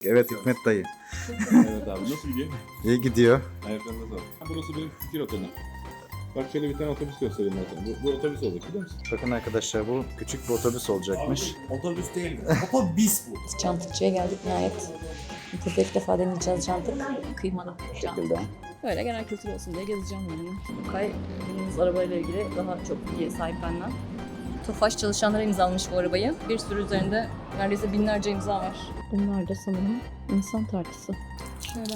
Evet Hikmet dayı. Evet abi, nasıl gidiyor? İyi gidiyor. Ayaklarına sağlık. Burası benim fikir otelum. Bak şöyle bir tane otobüs göstereyim ben sana. Bu otobüs olacak, biliyor musun? Bakın arkadaşlar, bu küçük bir otobüs olacakmış. Otobüs değil mi? Otobüs bu. Çantıkçıya geldik nihayet. Burada ilk defa deneyeceğiz çantık. Kıymalı çantık. Böyle genel kültür olsun diye gezeceğim yani. Okay, bindiğimiz arabayla ilgili daha çok bilgiye sahip benden. Tofaş çalışanlara imzalamış bu arabayı. Bir sürü üzerinde neredeyse binlerce imza var. Bunlar da sanırım insan tartısı. Şöyle.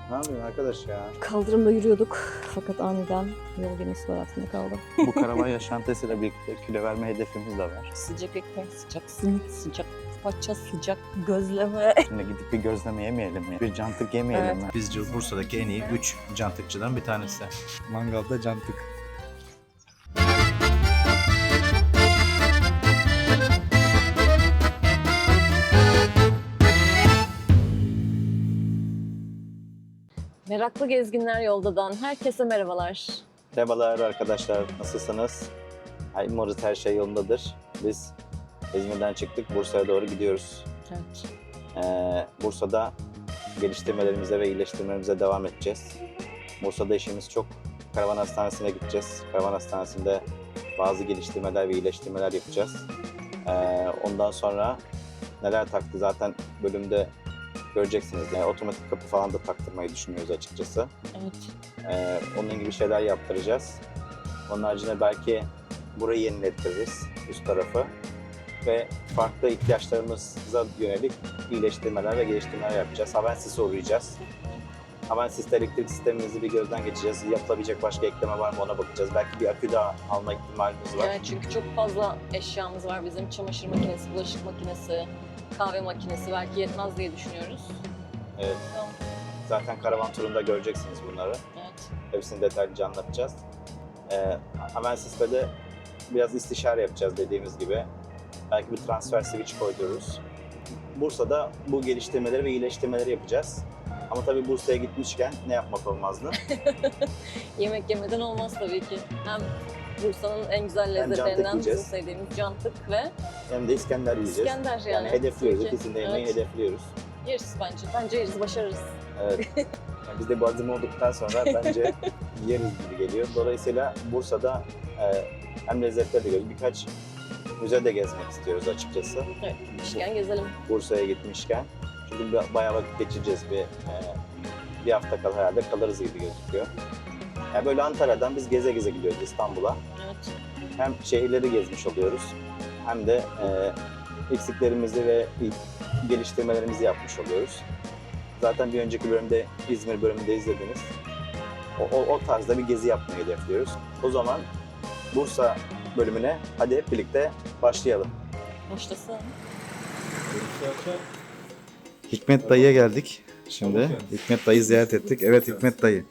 Ne yapıyorsun arkadaş ya? Kaldırımda yürüyorduk fakat aniden yol gemisi var altında kaldı. Bu karavan yaşantısıyla birlikte kilo verme hedefimiz de var. Sıcak ekmek, sıcak simit, sıcak paça, sıcak gözleme. Şimdi gidip bir gözleme yemeyelim mi? Bir cantık yemeyelim Evet. mi? Bizce Bursa'daki en iyi 3 cantıkçıdan bir tanesi. Mangalda cantık. Meraklı gezginler yoldadan herkese merhabalar. Merhabalar arkadaşlar, nasılsınız? Umarız her şey yolundadır. Biz İzmir'den çıktık, Bursa'ya doğru gidiyoruz. Evet. Bursa'da geliştirmelerimize ve iyileştirmelerimize devam edeceğiz. Bursa'da işimiz çok. Karavan Hastanesi'ne gideceğiz. Karavan Hastanesi'nde bazı geliştirmeler ve iyileştirmeler yapacağız. Ondan sonra neler taktı zaten bölümde göreceksiniz. Yani otomatik kapı falan da taktırmayı düşünüyoruz açıkçası. Evet. Onun gibi şeyler yaptıracağız. Onun haricinde belki burayı yenilettiririz, üst tarafı. Ve farklı ihtiyaçlarımıza yönelik iyileştirmeler ve geliştirmeler yapacağız. Havensis'e uğrayacağız. Havensis'te elektrik sistemimizi bir gözden geçireceğiz. Yapılabilecek başka ekleme var mı ona bakacağız. Belki bir akü daha alma ihtimalimiz var. Evet, çünkü çok fazla eşyamız var bizim. Çamaşır makinesi, bulaşık makinesi, kahve makinesi belki yetmez diye düşünüyoruz. Evet. Tamam. Zaten karavan turunda göreceksiniz bunları. Evet. Hepsini detaylıca anlatacağız. Havensis'te de biraz istişare yapacağız dediğimiz gibi. Belki bir transfer switch koydururuz. Bursa'da bu geliştirmeleri ve iyileştirmeleri yapacağız. Ama tabii Bursa'ya gitmişken ne yapmak olmazdı? Yemek yemeden olmaz tabii ki. Hem Bursa'nın en güzel Hem cantık lezzetlerinden bizim yiyeceğiz. sevdiğimiz cantık ve Hem de İskender yiyeceğiz. İskender yani. Yani hedefliyoruz, Tabii ki. ikisini de yemeyi Evet. hedefliyoruz. Yeriz bence. Bence yeriz, başarırız. Evet. Yani biz de bu adım olduktan sonra bence yeriz gibi geliyor. Dolayısıyla Bursa'da hem lezzetleri de görüyoruz. Birkaç müze de gezmek istiyoruz açıkçası. Evet, gitmişken gezelim. Bursa'ya gitmişken. Çünkü bayağı vakit geçireceğiz. Bir hafta kal herhalde kalırız gibi gözüküyor. Yani böyle Antalya'dan biz geze geze gidiyoruz İstanbul'a. Evet. Hem şehirleri gezmiş oluyoruz hem de eksiklerimizi ve geliştirmelerimizi yapmış oluyoruz. Zaten bir önceki bölümde İzmir bölümünde izlediniz. O tarzda bir gezi yapmayı hedefliyoruz. O zaman Bursa bölümüne hadi hep birlikte başlayalım. Başlasın. Hikmet dayıya geldik şimdi. Hoş geldin. Hikmet dayı ziyaret ettik. Evet Hikmet dayı.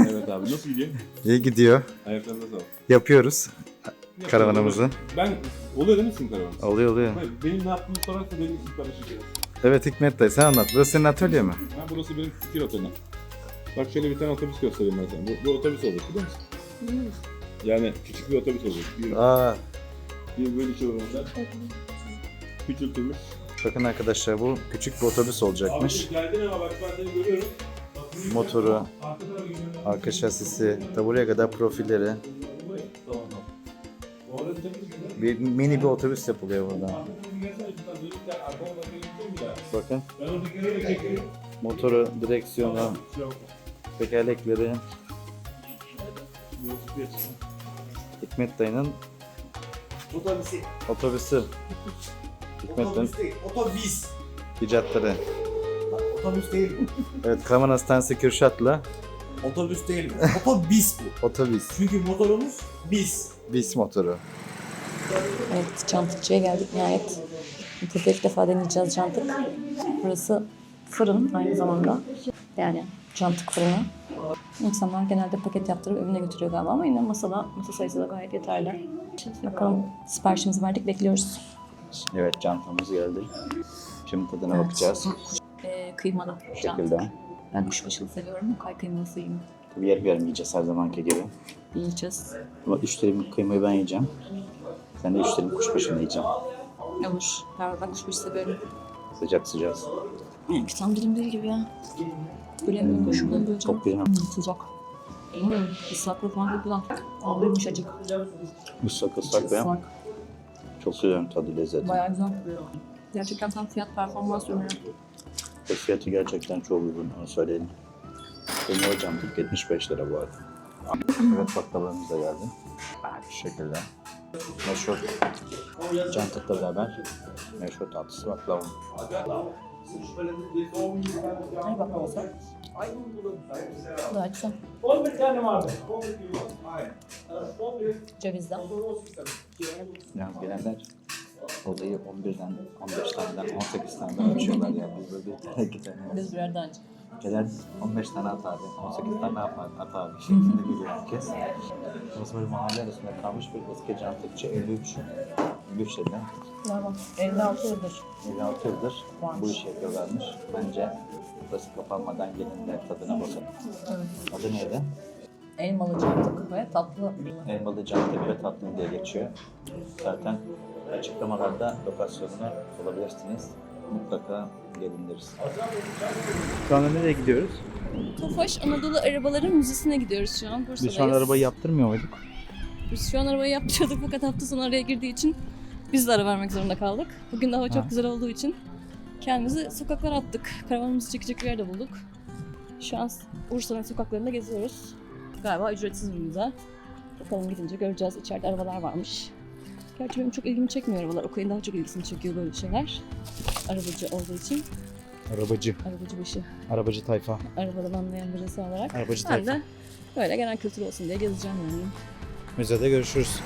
Evet abi, nasıl gidiyor? İyi gidiyor. Ayaklarına sağlık. Yapıyoruz karavanımızı. Ben, oluyor değil mi sizin karavanınız? Oluyor. Hayır, benim ne yaptığımı sorarsa benim için karışacağız. Evet Hikmet dayı, sen anlat. Burası senin atölye mi? Burası benim fikir otelum. Bak şöyle bir tane otobüs göstereyim ben sana. Bu otobüs olacak, biliyor musun? Yani küçük bir otobüs olacak. Bir böyle şey olacak. Küçültülmüş. Bakın arkadaşlar, bu küçük bir otobüs olacakmış. Abi geldin ama bak ben seni görüyorum. Bak, Motoru, arka tarafı görüyorum. arka şasisi, ta buraya kadar profilleri. Tamam. Orada Bir mini bir otobüs yapılıyor burada. Bakın, Ben onu bir kere çekeyim. motoru, direksiyonu, tekerlekleri. Hikmet dayının Otobüs. otobüsü. Hikmet dayının Otobüs değil, otobüs. icatları. Bak, otobüs değil bu. Evet, Karavan Hastanesi Kürşat'la Otobüs değil bu. Otobüs bu. otobüs. Çünkü motorumuz bis. Bis motoru. Evet, çantıkçıya geldik nihayet. Burada ilk defa deneyeceğiz çantık. Burası fırın aynı zamanda. Yani çantık fırını. İnsanlar genelde paket yaptırıp evine götürüyor galiba ama yine masa sayısı da gayet yeterli. Şimdi bakalım, siparişimizi verdik, bekliyoruz. Evet, çantamız geldi. Şimdi tadına Evet. bakacağız. Kıymalı Bu çantık. şekilde. Ben kuşbaşılı seviyorum. Okay kıyması yiyeyim. Tabii yer vermeyeceğiz her zamanki gibi. Yiyeceğiz. Ama 3 dilim kıymayı ben yiyeceğim. Sen de 3 dilim kuşbaşını yiyeceksin. Olur. Ben kuşbaşı severim. Sıcak sıcak. Tam dilim değil gibi ya. Bilemiyorum. Şuradan böyle Çok güzel. Sıcak. Islaklık falan çok güzel. Abi yumuşacık. Islak ıslak ve Islak. çok güzel tadı lezzeti. Bayağı güzel. Gerçekten tam fiyat performans ürünü. Ve fiyatı gerçekten çok uygun, onu söyleyelim. Kıymalı cantık 75 lira bu arada. Evet, baklavalarımız da geldi. Şu şekilde. Meşhur cantıkla beraber meşhur tatlısı baklava. Hadi bakalım sen. Daha güzel. Cevizden. Yalnız gelenler olayı 11'den, 15 taneden, 18 taneden ölçüyorlar ya. Biz böyle bir tane gidelim. Biz birer daha önce. Gelen 15 tane at abi, 18 tane at abi şeklinde geliyor herkes. Burası böyle mahalle arasında kalmış bir eski cantıkçı 53 dedi. Bravo. 56 yıldır. 56 yıldır bu işi yapıyorlarmış. Bence burası kapanmadan gelin de tadına bakın. Evet. Adı neydi? Elmalı cantık ve tatlı. Elmalı cantık ve tatlı diye geçiyor. Zaten açıklamalarda lokasyonunu bulabilirsiniz. Mutlaka gelin deriz. Şu anda nereye gidiyoruz? Tofaş Anadolu Arabaları Müzesi'ne gidiyoruz şu an. Bursa'dayız. Biz şu an arabayı yaptırmıyor muyduk? Biz şu an arabayı yaptırıyorduk fakat hafta sonu araya girdiği için biz de ara vermek zorunda kaldık. Bugün de hava çok güzel olduğu için kendimizi sokaklara attık. Karavanımızı çekecek bir yerde bulduk. Şu an Bursa'nın sokaklarında geziyoruz. Galiba ücretsiz bir müze. Bakalım gidince göreceğiz. İçeride arabalar varmış. Gerçi benim çok ilgimi çekmiyor arabalar. Okay'ın daha çok ilgisini çekiyor böyle şeyler. Arabacı olduğu için. Arabacı. Arabacı başı. Arabacı tayfa. Arabadan anlayan birisi olarak. Arabacı Ben tayfa. de böyle genel kültür olsun diye gezeceğim yani. Müzede görüşürüz.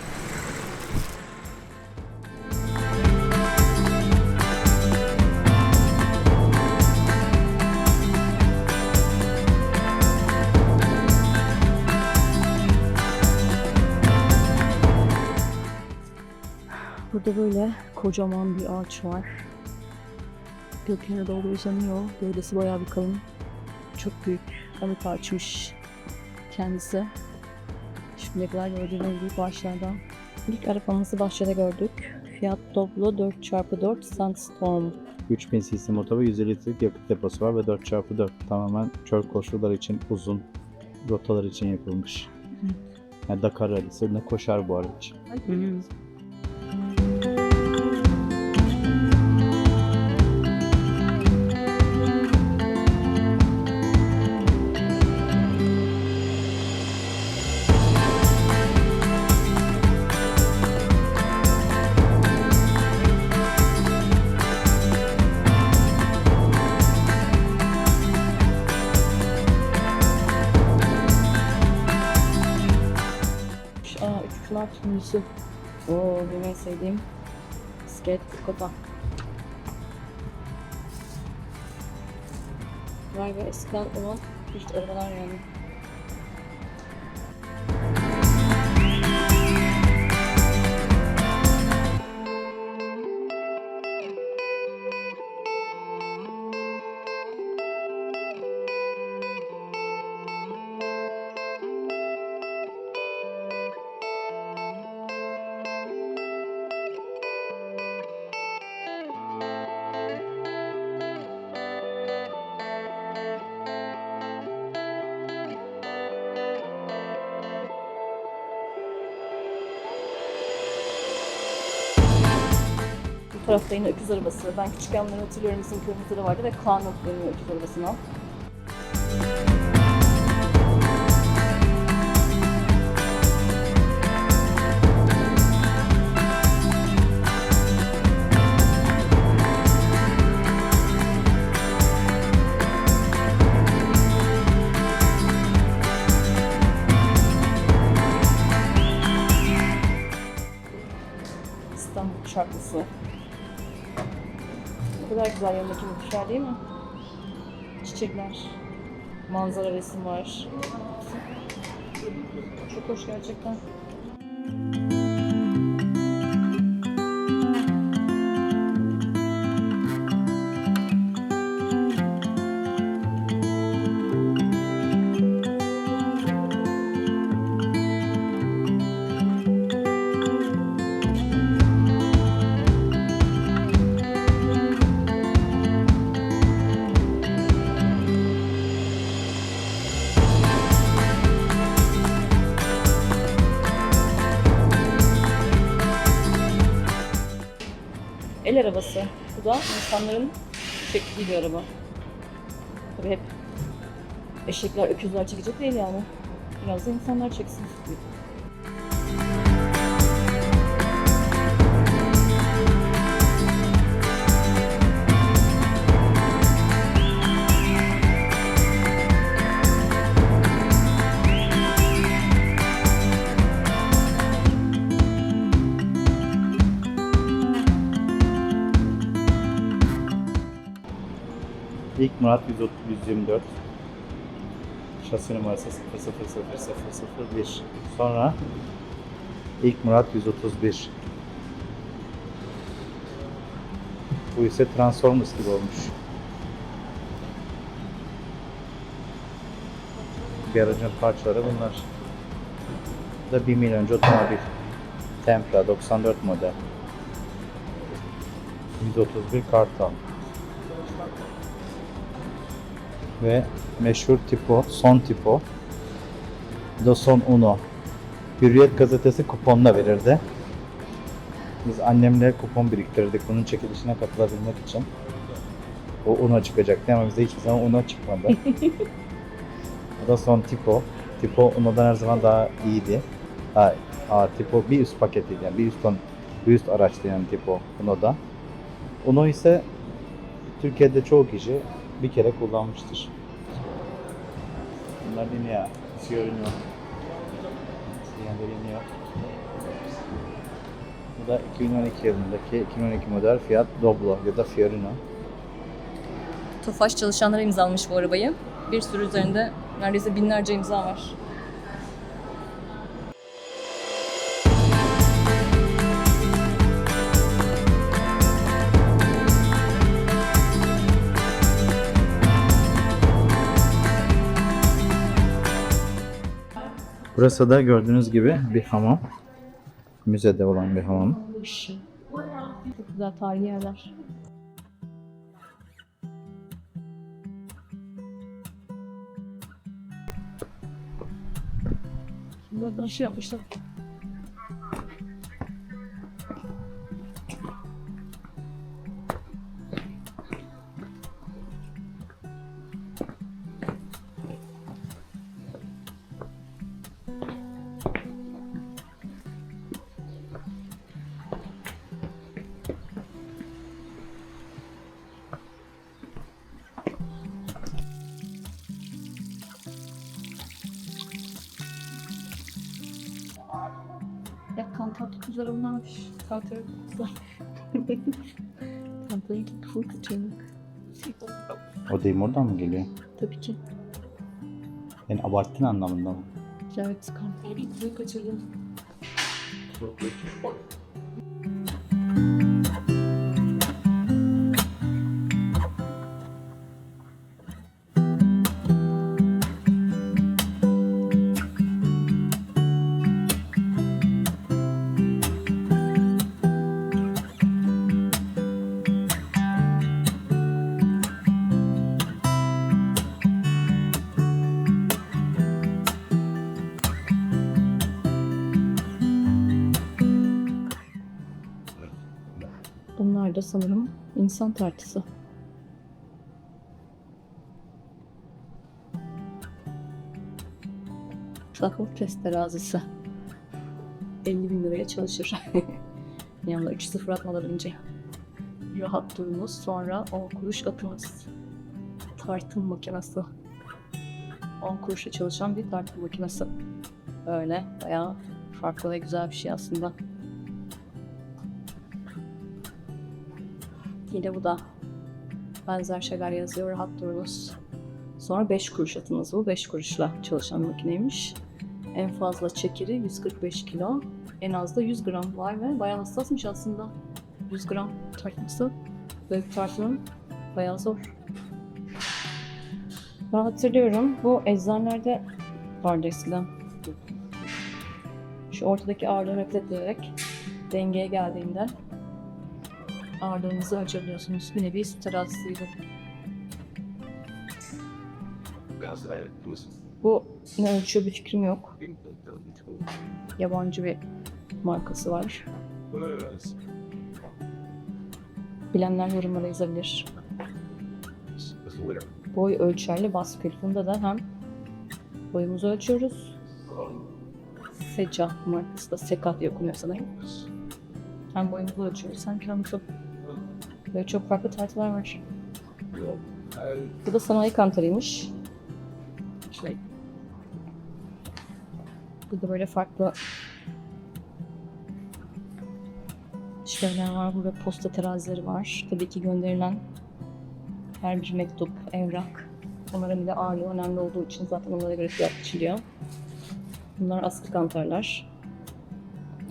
Burada böyle kocaman bir ağaç var. Gökyüzüne doğru uzanıyor. Gövdesi bayağı bir kalın. Çok büyük. Alıp açmış kendisi. Şimdiye kadar gördüğüm en büyük ağaçlardan. İlk arabamızı bahçede gördük. Fiat Doblo 4x4 Sandstorm. 3000 cc motor ve 150 litrelik yakıt deposu var ve 4x4 tamamen çöl koşulları için uzun rotalar için yapılmış. Yani Dakar rallisi ne koşar bu araç. Uçuşlar turnusu. Oo, benim en sevdiğim bisiklet kota. Vay be, eskiden olan ilk arabalar yani. Bu tarafta yine öküz arabası. Ben küçükken bunları hatırlıyorum. Bizim köyümüzde de vardı ve Kaan deniyor öküz arabasına. İstanbul şarkısı. Ne kadar güzel yanındaki bu değil mi? Çiçekler, manzara, resim var. Çok hoş gerçekten. el arabası. Bu da insanların çektiği bir araba. Tabii hep eşekler, öküzler çekecek değil yani. Biraz da insanlar çeksin. İlk Murat 124. Şasi numarası 000001. Sonra ilk Murat 131. Bu ise Transformers gibi olmuş. Bir aracın parçaları bunlar. Bu da 1 milyon önce otomobil. Tempra 94 model. 131 Kartal. Ve meşhur tipo, son tipo. Bu da son Uno. Hürriyet gazetesi kuponla verirdi. Biz annemle kupon biriktirdik bunun çekilişine katılabilmek için. O Uno çıkacaktı ama bize hiçbir zaman Uno çıkmadı. Bu da son tipo. Tipo Uno'dan her zaman daha iyiydi. Tipo bir üst paketiydi yani bir üst araçtı yani tipo Uno'da. Uno ise Türkiye'de çoğu kişi bir kere kullanmıştır. Bunlar Linea, Fiorino. Linea. Bu da 2012 yılındaki 2012 model Fiat Doblo ya da Fiorino. Tofaş çalışanlara imzalamış bu arabayı. Bir sürü üzerinde neredeyse binlerce imza var. Burası da gördüğünüz gibi bir hamam. Müzede olan bir hamam. Çok güzel tarihi yerler. Burada bir şey yapmışlar. Ya kantat güzel olmamış. Kantat güzel. Kantayı full kaçırdık. O deyim oradan mı geliyor? Tabii ki. Yani abarttın anlamında mı? Evet, kantayı full kaçırdım. Bunlar da sanırım insan tartısı. Takıl test terazisi. 50.000 liraya çalışır. Yanında 3-0 atmadan önce. Rahat durunuz, sonra 10 kuruş atınız. Tartım makinesi. 10 kuruşa çalışan bir tartım makinesi. Öyle bayağı farklı ve güzel bir şey aslında. Yine bu da benzer şeyler yazıyor. Rahat durunuz. Sonra 5 kuruş atınız bu. 5 kuruşla çalışan makineymiş. En fazla çekiri 145 kilo. En az da 100 gram. Vay be, bayağı hassasmış aslında. 100 gram tartması. Böyle bir tartmanın bayağı zor. Ben hatırlıyorum. Bu eczanelerde vardı eskiden. Şu ortadaki ağırlığı hafifleterek dengeye geldiğinde ağırlığınızı ölçebiliyorsunuz. Bir nevi su terazisiydi. Bu ne ölçüyor bir fikrim yok. Yabancı bir markası var. Bilenler yorumlara yazabilir. Boy ölçerli baskül. Bunda da hem boyumuzu ölçüyoruz. Seca markası da Seka diye okunuyor sanırım. Hem boyumuzu ölçüyoruz hem kilomuzu. Böyle çok farklı tartılar var. Bu da sanayi kantarıymış. Şöyle. Burada böyle farklı şeyler var. Burada posta terazileri var. Tabii ki gönderilen her bir mektup, evrak. Onların bir de ağırlığı önemli olduğu için zaten onlara göre fiyat biçiliyor. Bunlar askı kantarlar.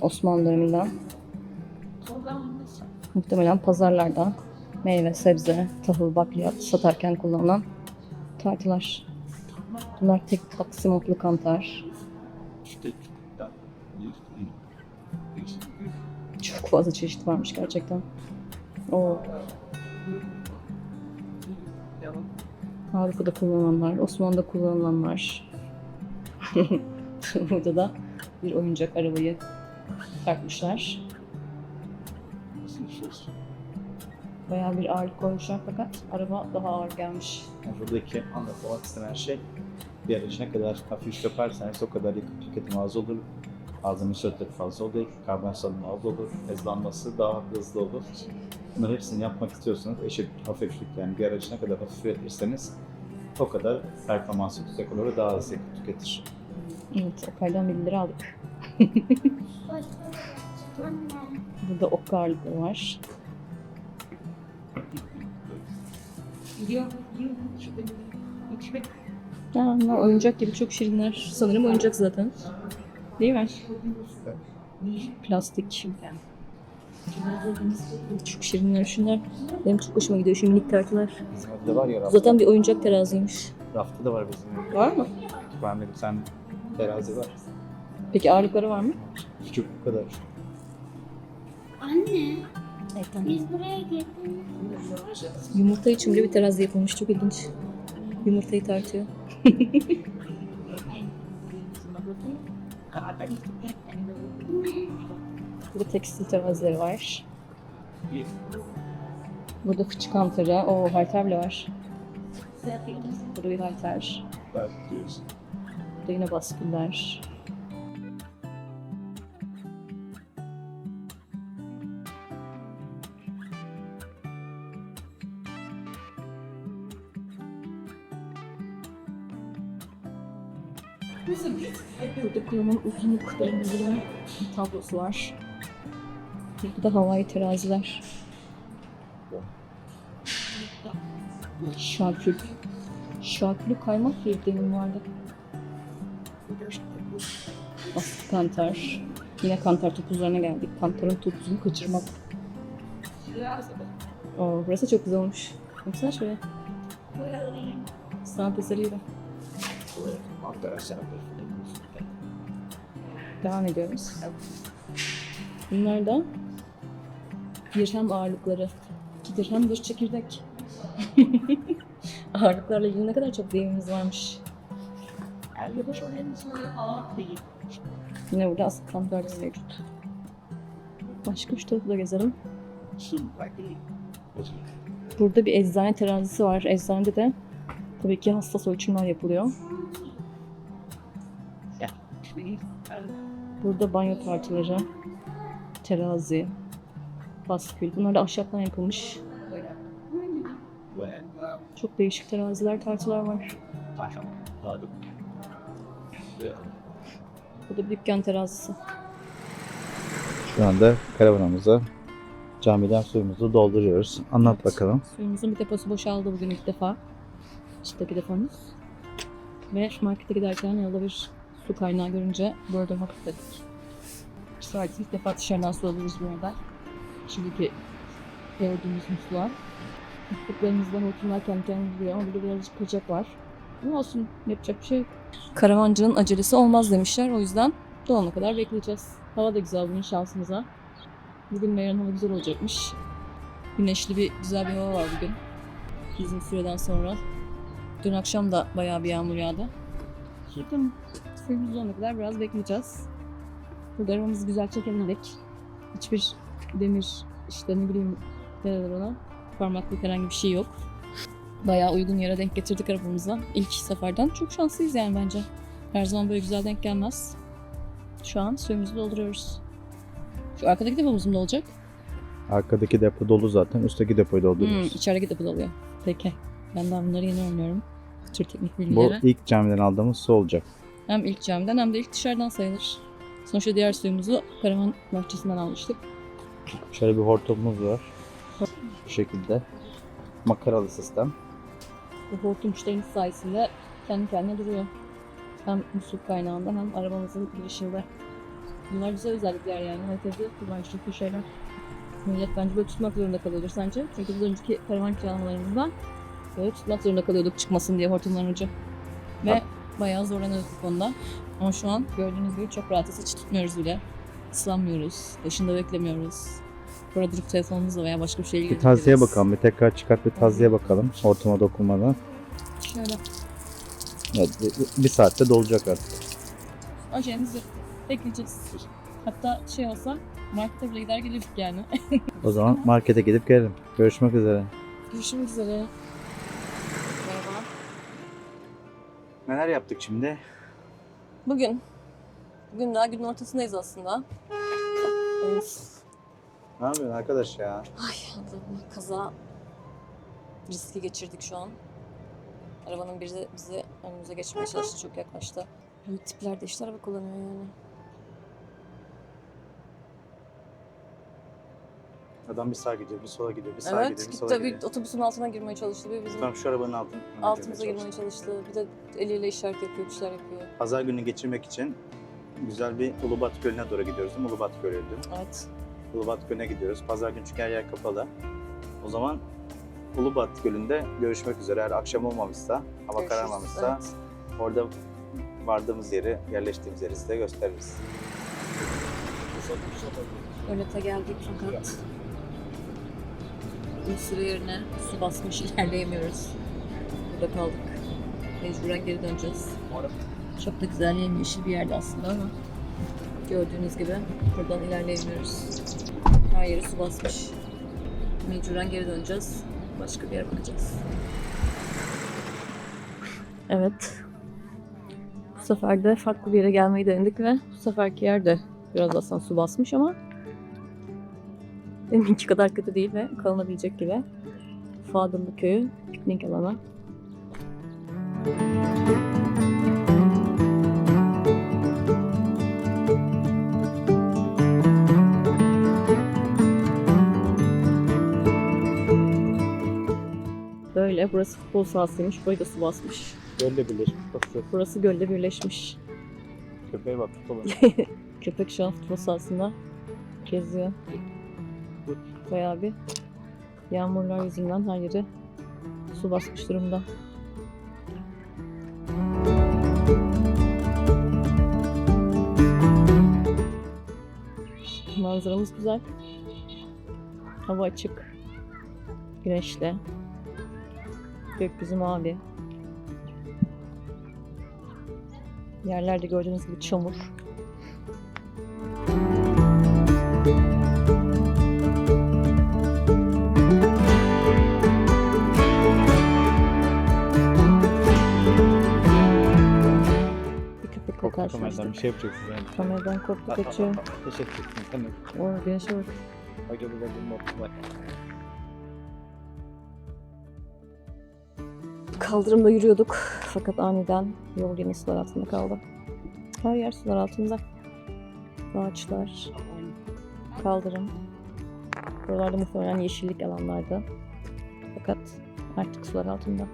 Osmanlı döneminden. Muhtemelen pazarlarda meyve, sebze, tahıl, bakliyat satarken kullanılan tartılar. Bunlar tek taksimotlu kantar. Çok fazla çeşit varmış gerçekten. Avrupa'da kullanılanlar, Osmanlı'da kullanılanlar. Burada da bir oyuncak arabayı takmışlar. Bayağı bir ağırlık koymuşlar fakat araba daha ağır gelmiş. Yani buradaki anlatmak istenen şey bir aracı ne kadar hafif yaparsanız o kadar yakıt tüketimi az olur. Malzeme süratleri fazla olur, karbon salımı az olur, hızlanması daha hızlı olur. Bunların hepsini yapmak istiyorsanız eşit hafiflik, yani bir aracı ne kadar hafif üretirseniz o kadar performansı yüksek olur ve daha az yakıt tüketir. Evet, Okkay'dan bilgileri aldık. Burada ok ağırlıkları var. Bunlar oyuncak gibi çok şirinler. Sanırım oyuncak zaten. Değil mi? Plastik. Çok şirinler şunlar. Benim çok hoşuma gidiyor şu minik tartılar. Bizim evde var ya rafta. Zaten bir oyuncak teraziymiş. Rafta da var bizim evde. Var mı? Ben de bir tane terazi var. Peki ağırlıkları var mı? Küçük bu kadar. Anne, Evet, tamam. biz buraya geldik. Yumurta için bile bir terazi yapılmış. Çok ilginç. Yumurtayı tartıyor. Burada tekstil terazileri var. Burada fıçı kantarı. Halter bile var. Burada bir halter. Burada yine basküller. Burada kurumun uzunlukla ilgili bir tablosu var. Burada da havai teraziler. Şarkül. Şarkülü kaymak diye bir deyim vardı. Askı kantar. Yine kantar topuzlarına geldik. Kantarın topuzunu kaçırmak. Burası çok güzel olmuş. Baksana şuraya. Sanat eseri gibi. Devam ediyoruz. Bunlar da dirhem ağırlıkları. 2 dirhem bir çekirdek. Ağırlıklarla ilgili ne kadar çok deyimimiz varmış. Yine burada askı kantarlar mevcut. Başka şu tarafı da gezelim. Burada bir eczane terazisi var. Eczanede de tabii ki hassas ölçümler yapılıyor. Burada banyo tartıları, terazi, baskül. Bunlar da ahşaptan yapılmış. Çok değişik teraziler, tartılar var. Burada bir dükkan terazisi. Şu anda karavanımıza camiden suyumuzu dolduruyoruz. Anlat bakalım. Suyumuzun bir deposu boşaldı bugün ilk defa. İşte bir depomuz. Ve markete giderken yolda bir su kaynağı görünce doldurmak istedik. Sadece ilk defa dışarıdan su alıyoruz bu arada. Şimdiki gördüğümüz musluğa. Musluklarımızdan hortumlar kendi kendine duruyor ama burada birazcık kaçak var. Ama olsun, yapacak bir şey yok. Karavancının acelesi olmaz demişler, o yüzden dolana kadar bekleyeceğiz. Hava da güzel bugün şansımıza. Bugün ve yarın hava güzel olacakmış. Güneşli güzel bir hava var bugün. Bizim süreden sonra. Dün akşam da bayağı bir yağmur yağdı. Bakın suyumuz dolana kadar biraz bekleyeceğiz. Burada arabamızı güzel çekebildik. Hiçbir demir, işte ne bileyim Ne denir ona? Parmaklık herhangi bir şey yok. Bayağı uygun yere denk getirdik arabamıza. İlk seferden çok şanslıyız yani bence. Her zaman böyle güzel denk gelmez. Şu an suyumuzu dolduruyoruz. Şu arkadaki depomuz mu olacak? Arkadaki depo dolu zaten. Üstteki depoyu dolduruyoruz. İçerideki depo doluyor. Peki. Ben daha bunları yeni öğreniyorum. Bu tür teknik Bu bilgileri. ilk camiden aldığımız su olacak. Hem ilk camiden hem de ilk dışarıdan sayılır. Sonuçta diğer suyumuzu karavan bahçesinden almıştık. Şöyle bir hortumumuz var. Bu şekilde. Makaralı sistem. Bu hortum işlerimiz sayesinde kendi kendine duruyor. Hem musluk kaynağında hem arabamızın girişinde. Bunlar güzel özellikler yani. Herkese kullanışlı şeyler. Millet bence böyle tutmak zorunda kalıyordur sence? Çünkü biz önceki karavan kiralamalarımızda böyle tutmak zorunda kalıyorduk çıkmasın diye hortumların ucu. Ve bayağı zorlanıyorduk bu konuda. Ama şu an gördüğünüz gibi çok rahatız. Hiç tutmuyoruz bile. Islanmıyoruz. Başında beklemiyoruz. Burada durup telefonumuzla veya başka bir şeyle Bir ilgilenebiliriz. taziye bakalım. Bir tekrar çıkart bir taziye bakalım. Hortuma dokunmadan. Şöyle. Evet, bir saatte dolacak artık. Acelemiz yok. Bekleyeceğiz. Hatta şey olsa markete bile gider gelirdik yani. O zaman markete gidip gelelim. Görüşmek üzere. Görüşmek üzere. Merhaba. Neler yaptık şimdi? Bugün daha günün ortasındayız aslında. Of. Ne yapıyorsun arkadaş ya? Ay Allah'ım, kaza riski geçirdik şu an. Arabanın biri de bizi önümüze geçmeye çalıştı, çok yaklaştı. Böyle tipler de işte araba kullanıyor yani. Adam bir sağa gidiyor, bir sola gidiyor, bir sağa Evet, gidiyor, bir gitti sola tabii gidiyor. otobüsün altına girmeye çalıştı ve bizim Tam şu arabanın altımıza girmeye çalıştı. Bir de eliyle işaret yapıyor, bir şeyler yapıyor. Pazar günü geçirmek için güzel bir Ulubat Gölü'ne doğru gidiyoruz değil mi? Ulubat Gölü'ydü. Evet. Ulubat Gölü'ne gidiyoruz. Pazar günü çünkü her yer kapalı. O zaman Ulubat Gölü'nde görüşmek üzere. Eğer akşam olmamışsa, hava Görüşürüz. kararmamışsa Evet. orada vardığımız yeri, yerleştiğimiz yeri size gösteririz. Öğlete geldik fakat bir süre yerine su basmış, ilerleyemiyoruz. Burada kaldık. Mecburen geri döneceğiz. Çok da güzel yemyeşil bir yerde aslında ama gördüğünüz gibi buradan ilerleyemiyoruz. Her yeri su basmış. Mecburen geri döneceğiz. Başka bir yere bakacağız. Evet. Bu sefer de farklı bir yere gelmeyi denedik ve bu seferki yerde biraz aslında su basmış ama deminki kadar kötü değil ve kalınabilecek gibi. Fadıllı Köyü piknik alanı. Böyle. Burası futbol sahasıymış. Burayı da su basmış. Gölde birleşmiş. Burası gölde birleşmiş. Köpeğe bak, tutalım. Köpek şu an futbol sahasında geziyor. Bayağı bir yağmurlar yüzünden her yeri su basmış durumda. Manzaramız güzel. Hava açık. Güneşli. Gökyüzü mavi. Yerlerde gördüğünüz gibi çamur. Bir köpekle karşılaştık. Bir şey yapacaksın yani. Kameradan korktu kaçıyor. Teşekkür ederim. Tamam. O güneşe bak. Kaldırımda yürüyorduk fakat aniden yol yine sular altında kaldı. Her yer sular altında. Ağaçlar, kaldırım. Buralarda muhtemelen yeşillik alanlardı. Fakat artık sular altında.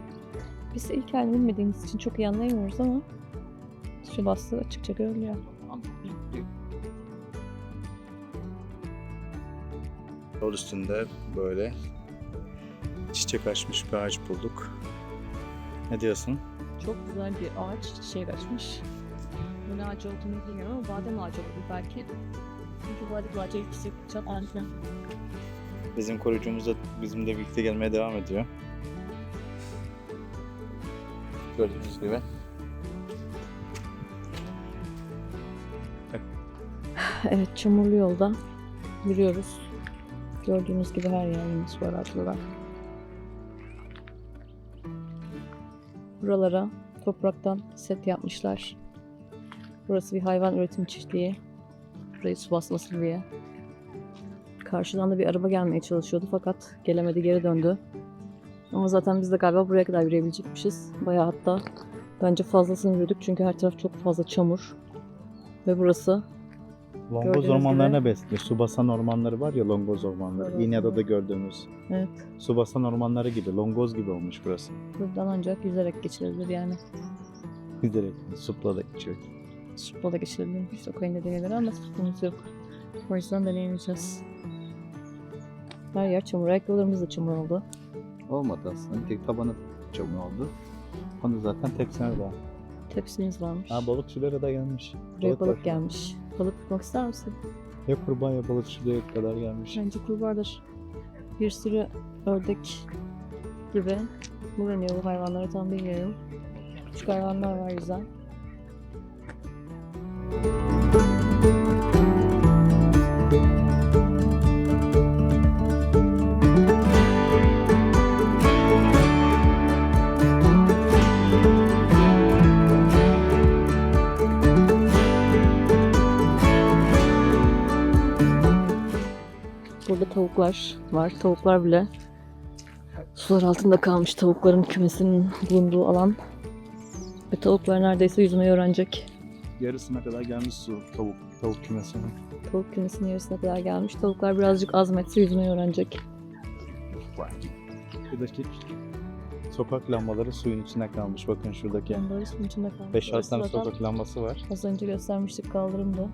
Biz de ilk halini bilmediğimiz için çok iyi anlayamıyoruz ama su bastığı açıkça görülüyor. Yol üstünde böyle çiçek açmış bir ağaç bulduk. Ne diyorsun? Çok güzel bir ağaç çiçeği açmış. Bu ne ağacı olduğunu bilmiyorum ama badem ağacı olabilir belki. Çünkü badem ağacı ilk çiçek çat ağacı. Bizim koruyucumuz da bizimle birlikte gelmeye devam ediyor. Gördüğünüz gibi. Evet, çamurlu yolda yürüyoruz. Gördüğünüz gibi her yer yine sular atlılar. Buralara topraktan set yapmışlar. Burası bir hayvan üretim çiftliği. Burayı su basmasın diye. Karşıdan da bir araba gelmeye çalışıyordu fakat gelemedi, geri döndü. Ama zaten biz de galiba buraya kadar yürüyebilecekmişiz. Bayağı hatta bence fazlasını yürüdük çünkü her taraf çok fazla çamur. Ve burası Longoz Gördüğünüz ormanlarına gibi- besliyor. Su basan ormanları var ya, Longoz ormanları. Evet. İğneada'da gördüğümüz. evet, Su basan ormanları gibi, Longoz gibi olmuş burası. buradan ancak yüzerek geçilebilir yani. Giderek supla da geçiyor. Supla da geçilebilir. İşte o kayın deneyebilir ama suplamız yok. O yüzden deneyemeyeceğiz. Her yer çamur. Ayakkabılarımız da çamur oldu. Olmadı aslında. Bir tek tabanı çamur oldu. Onu zaten tepsine daha. Tepsimiz varmış. Ha, balıkçılara da gelmiş. Buraya balık var. gelmiş. Balık tutmak ister misin? Ya kurban ya balıkçılara kadar gelmiş. Bence kurbağadır. Bir sürü ördek gibi. Bu deniyor bu hayvanlara tam bilmiyorum. Küçük hayvanlar var güzel. Burada tavuklar var. Tavuklar bile sular altında kalmış. Tavukların kümesinin bulunduğu alan. Ve tavuklar neredeyse yüzmeyi öğrenecek. Yarısına kadar gelmiş su tavuk kümesinin. Tavuk kümesinin yarısına kadar gelmiş. Tavuklar birazcık azmetse yüzmeyi öğrenecek. Şuradaki sokak lambaları suyun içinde kalmış. Bakın şuradaki. Yanları suyun içinde kalmış. 5-6 Orası tane zaten sokak lambası var. az önce göstermiştik kaldırımda.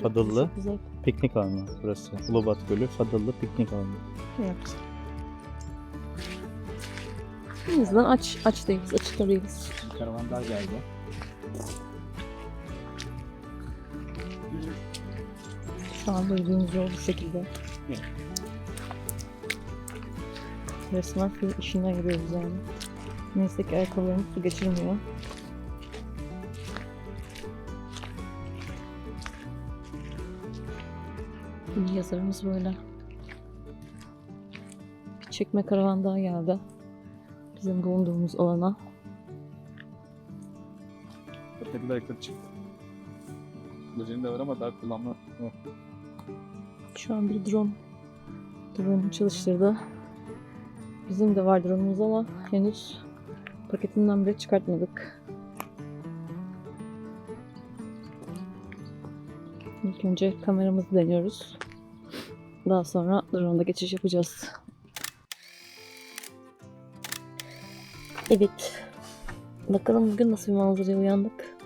Fadıllı. Çok güzel. Piknik alanı burası. Ulubat Gölü Fadıllı piknik alanı. Evet. En azından aç değiliz, açıkta değiliz. Karavan daha geldi. Şu an duyduğunuz yol bu şekilde. Evet. Resmen su işinden giriyoruz yani. Neyse ki ayakkabılarımız su geçirmiyor. Şimdi yazarımız böyle. Bir çekme karavan daha geldi. Bizim bulunduğumuz alana. Ötekiler yakıt çıktı. Böceğin de var ama daha kullanma. Şu an bir drone çalıştırdı. Bizim de var drone'umuz ama henüz paketinden bile çıkartmadık. İlk önce kameramızı deniyoruz. Daha sonra drone'da geçiş yapacağız. Evet. Bakalım bugün nasıl bir manzaraya uyandık.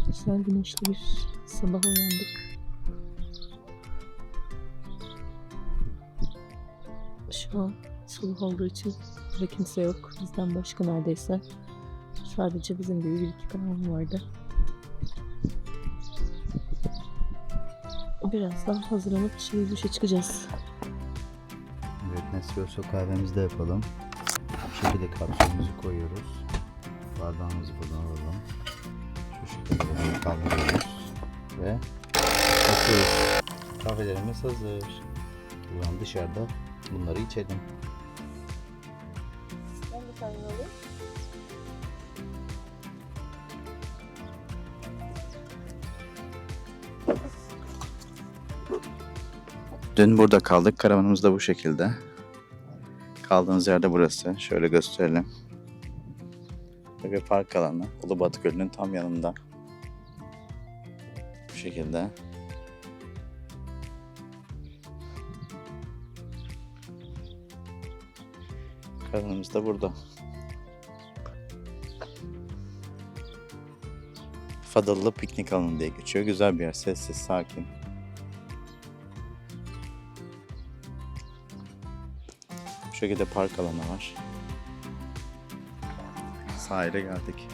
Güzel güneşli bir sabah uyandık. Şu an sabah olduğu için burada kimse yok. Bizden başka neredeyse. Sadece bizim gibi bir iki karavan vardı. Birazdan hazırlanıp yürüyüşe çıkacağız. Evet, Nespresso kahvemizi de yapalım. Bu şekilde kapsülümüzü koyuyoruz. Bardağımızı buradan alalım. Şu şekilde bunu kaldırıyoruz. Ve atıyoruz. Kahvelerimiz hazır. Buradan dışarıda bunları içelim. Ben de sen alayım. Dün burada kaldık. Karavanımız da bu şekilde. Kaldığımız yerde burası. Şöyle gösterelim. Bir park alanı. Ulubat Gölü'nün tam yanında. Bu şekilde. Karavanımız da burada. Fadıllı piknik alanı diye geçiyor. Güzel bir yer. Sessiz, sakin. Bu şekilde park alanı var. Sahile geldik.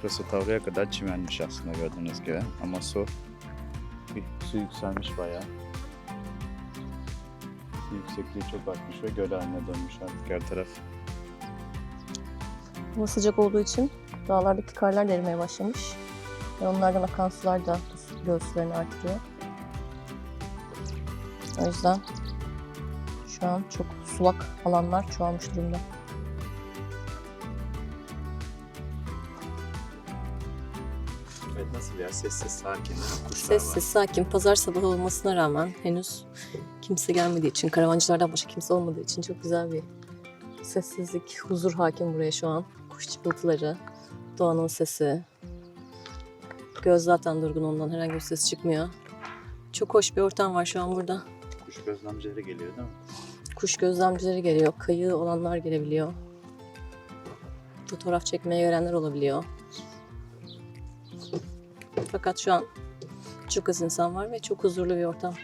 Burası tavıraya kadar çimenmiş aslında gördüğünüz gibi. Ama su yükselmiş bayağı. Su yüksekliği çok artmış ve göl haline dönmüş artık her taraf. Hava sıcak olduğu için dağlardaki karlar da erimeye başlamış. Ve onlardan akan sular da göl sularını artırıyor. O yüzden şu an çok sulak alanlar çoğalmış durumda. Evet, nasıl bir yer? Sessiz, sakin. Sessiz, sakin. Pazar sabahı olmasına rağmen henüz kimse gelmediği için, karavancılardan başka kimse olmadığı için çok güzel bir sessizlik, huzur hakim buraya şu an. Kuş çıkıltıları, doğanın sesi. Göz zaten durgun, ondan herhangi bir ses çıkmıyor. Çok hoş bir ortam var şu an burada. Kuş gözlemcileri geliyor değil mi? Kuş gözlemcileri geliyor, kayığı olanlar gelebiliyor. Fotoğraf çekmeye gelenler olabiliyor. Fakat şu an çok az insan var ve çok huzurlu bir ortam.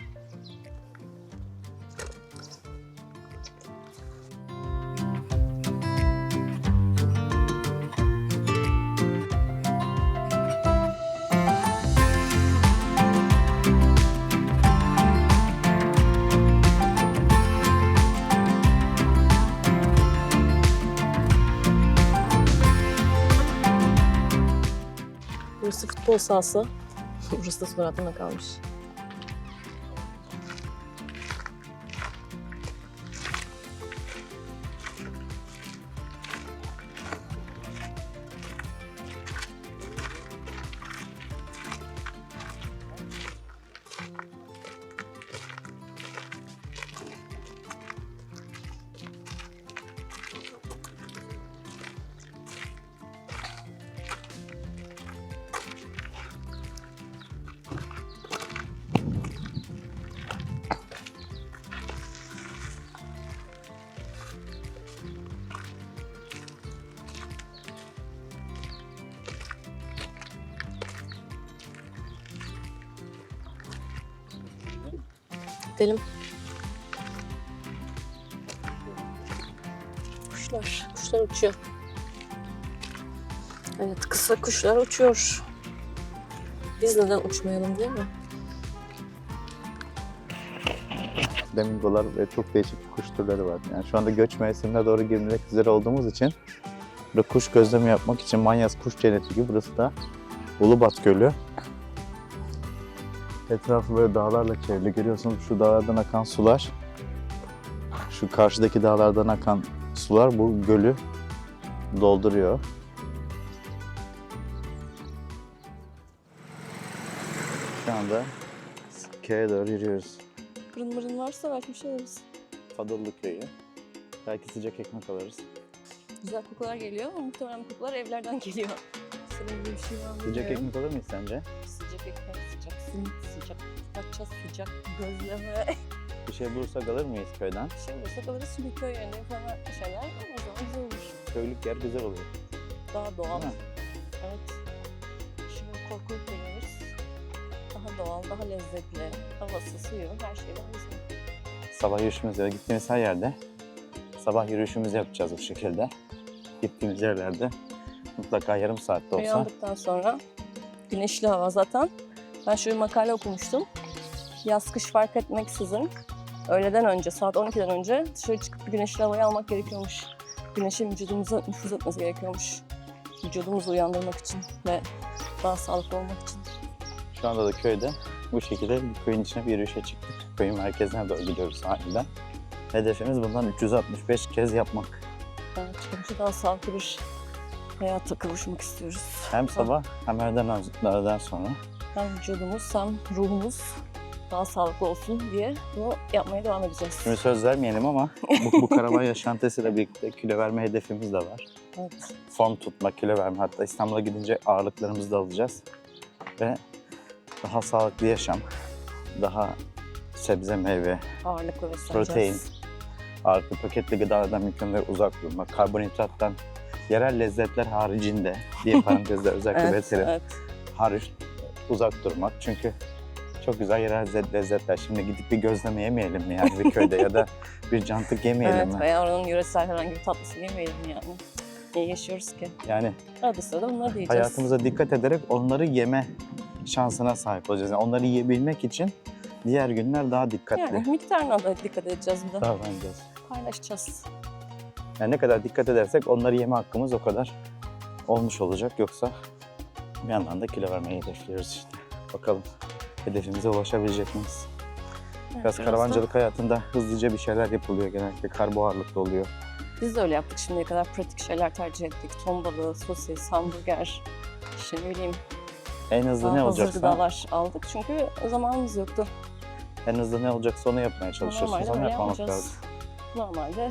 Burası futbol sahası. Burası da sular altında kalmış. Gidelim. Kuşlar uçuyor. Evet, kısa kuşlar uçuyor. Biz neden uçmayalım değil mi? Flamingolar ve çok değişik kuş türleri var. Yani şu anda göç mevsimine doğru girmek üzere olduğumuz için burada kuş gözlemi yapmak için Manyas Kuş Cenneti gibi burası da Ulubat Gölü. Etrafı böyle dağlarla çevrili. Görüyorsunuz şu dağlardan akan sular, şu karşıdaki dağlardan akan sular bu gölü dolduruyor. Şu anda köye doğru yürüyoruz. Fırın mırın varsa belki bir şey alırız. Fadıllı köyü. Belki sıcak ekmek alırız. Güzel kokular geliyor ama muhtemelen bu kokular evlerden geliyor. Senin gibi bir şey var mı Sıcak bilmiyorum. ekmek alır mıyız sence? Sıcak ekmek, sıcak simit, sıcak paça, sıcak gözleme. Bir şey bulursak alır mıyız köyden? Bir şey olursa alırız çünkü köy yerine falan şeyler ama o zaman güzel olur. Köylük yer güzel oluyor. Daha doğal. Değil mi? Evet. Şimdi korkuluk veriyoruz. Daha doğal, daha lezzetli. Havası, suyu, her şey daha güzel. Sabah yürüyüşümüz ya da gittiğimiz her yerde sabah yürüyüşümüzü yapacağız bu şekilde. Gittiğimiz yerlerde mutlaka yarım saatte olsa. Uyandıktan sonra güneşli hava zaten. Ben şöyle makale okumuştum. Yaz kış fark etmeksizin öğleden önce, saat 12'den önce dışarı çıkıp güneşli havayı almak gerekiyormuş. Güneşin vücudumuza nüfuz etmesi gerekiyormuş. Vücudumuzu uyandırmak için ve daha sağlıklı olmak için. Şu anda da köyde bu şekilde bir köyün içine bir yürüyüşe çıktık. Köyün merkezine doğru gidiyoruz aniden. Hedefimiz bundan 365 kez yapmak. Evet, çünkü daha sağlıklı bir hayata kavuşmak istiyoruz. Hem sabah hem öğleden sonra. Hem vücudumuz hem ruhumuz daha sağlıklı olsun diye bunu yapmaya devam edeceğiz. Şimdi söz vermeyelim ama bu karavan yaşantısıyla birlikte kilo verme hedefimiz de var. Evet. Form tutma, kilo verme. Hatta İstanbul'a gidince ağırlıklarımızı da alacağız. Ve daha sağlıklı yaşam, daha sebze, meyve, Ağırlıklı besleneceğiz. protein, ağırlıklı paketli gıdalardan mümkün ve uzak durmak, karbonhidrattan, yerel lezzetler haricinde diye parantezde özellikle belirtelim. Evet. Hariç uzak durmak. Çünkü çok güzel yerel lezzetler. Şimdi gidip bir gözleme yemeyelim mi yani bir köyde ya da bir cantık yemeyelim Evet, mi? veya oranın yöresel herhangi bir tatlısı yemeyelim yani. Niye yaşıyoruz ki? Yani Arada sırada bunları da yiyeceğiz. hayatımıza dikkat ederek onları yeme şansına sahip olacağız. Yani onları yiyebilmek için diğer günler daha dikkatli Yani miktarına da dikkat edeceğiz bir de. davranacağız. Paylaşacağız. Yani ne kadar dikkat edersek onları yeme hakkımız o kadar olmuş olacak. Yoksa bir yandan da kilo vermeyi hedefliyoruz işte. Bakalım hedefimize ulaşabilecek miyiz? Biraz biraz karavancılık hayatında hızlıca bir şeyler yapılıyor. Genellikle karbo ağırlıklı oluyor. Biz de öyle yaptık şimdiye kadar. Pratik şeyler tercih ettik. Ton balığı, sosis, hamburger, işte ne bileyim. En hızlı Daha ne hazır olacaksa, gıdalar aldık çünkü zamanımız yoktu. en hızlı ne olacaksa onu yapmaya çalışıyorsunuz. Normalde Onu öyle yapmamak lazım. yapmayacağız. Normalde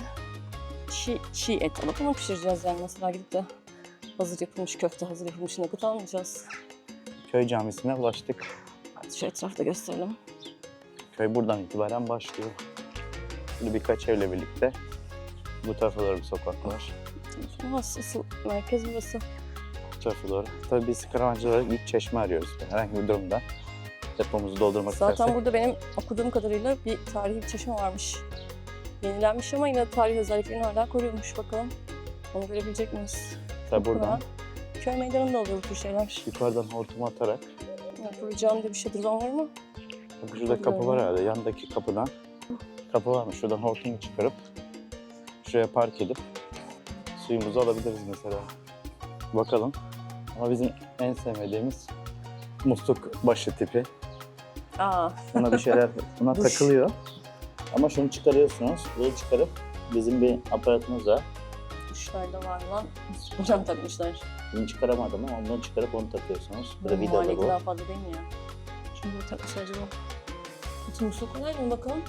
çiğ et alıp onu pişireceğiz yani. Mesela gidip de hazır yapılmış köfte, hazır yapılmış nugget almayacağız. Köy camisine ulaştık. Hadi şu etrafta gösterelim. Köy buradan itibaren başlıyor. Şimdi birkaç evle birlikte bu tarafa doğru bir sokak var. Asıl merkez burası. Bu tarafa doğru. Tabii biz karavancı olarak ilk çeşme arıyoruz. Herhangi bir durumda depomuzu doldurmak Zaten istersek. burada benim okuduğum kadarıyla bir tarihi bir çeşme varmış. Yenilenmiş ama yine tarihi özelliklerini hala koruyormuş. Bakalım onu görebilecek miyiz? Tabii buradan Köy meydanında oluyor bu tür şeyler. yukarıdan hortumu atarak. Yapabileceğim de bir şey var mı? Bakın şurada kapı var herhalde. Yandaki kapıdan kapı varmış. Şuradan hortumu çıkarıp şuraya park edip suyumuzu alabiliriz mesela. Bakalım. Ama bizim en sevmediğimiz musluk başı tipi. Aa, Buna bir şeyler buna Duş. takılıyor. Ama şunu çıkarıyorsunuz. Bunu çıkarıp bizim bir aparatımız var. duşlarda var lan. Hocam takmışlar. Bunu çıkaramadım ama onu çıkarıp onu takıyorsunuz. Bu da Bu vidalı maliyeti bu. daha fazla değil mi ya? Şimdi bunu takmışlar acaba. Bütün musluk kolay mı bakalım?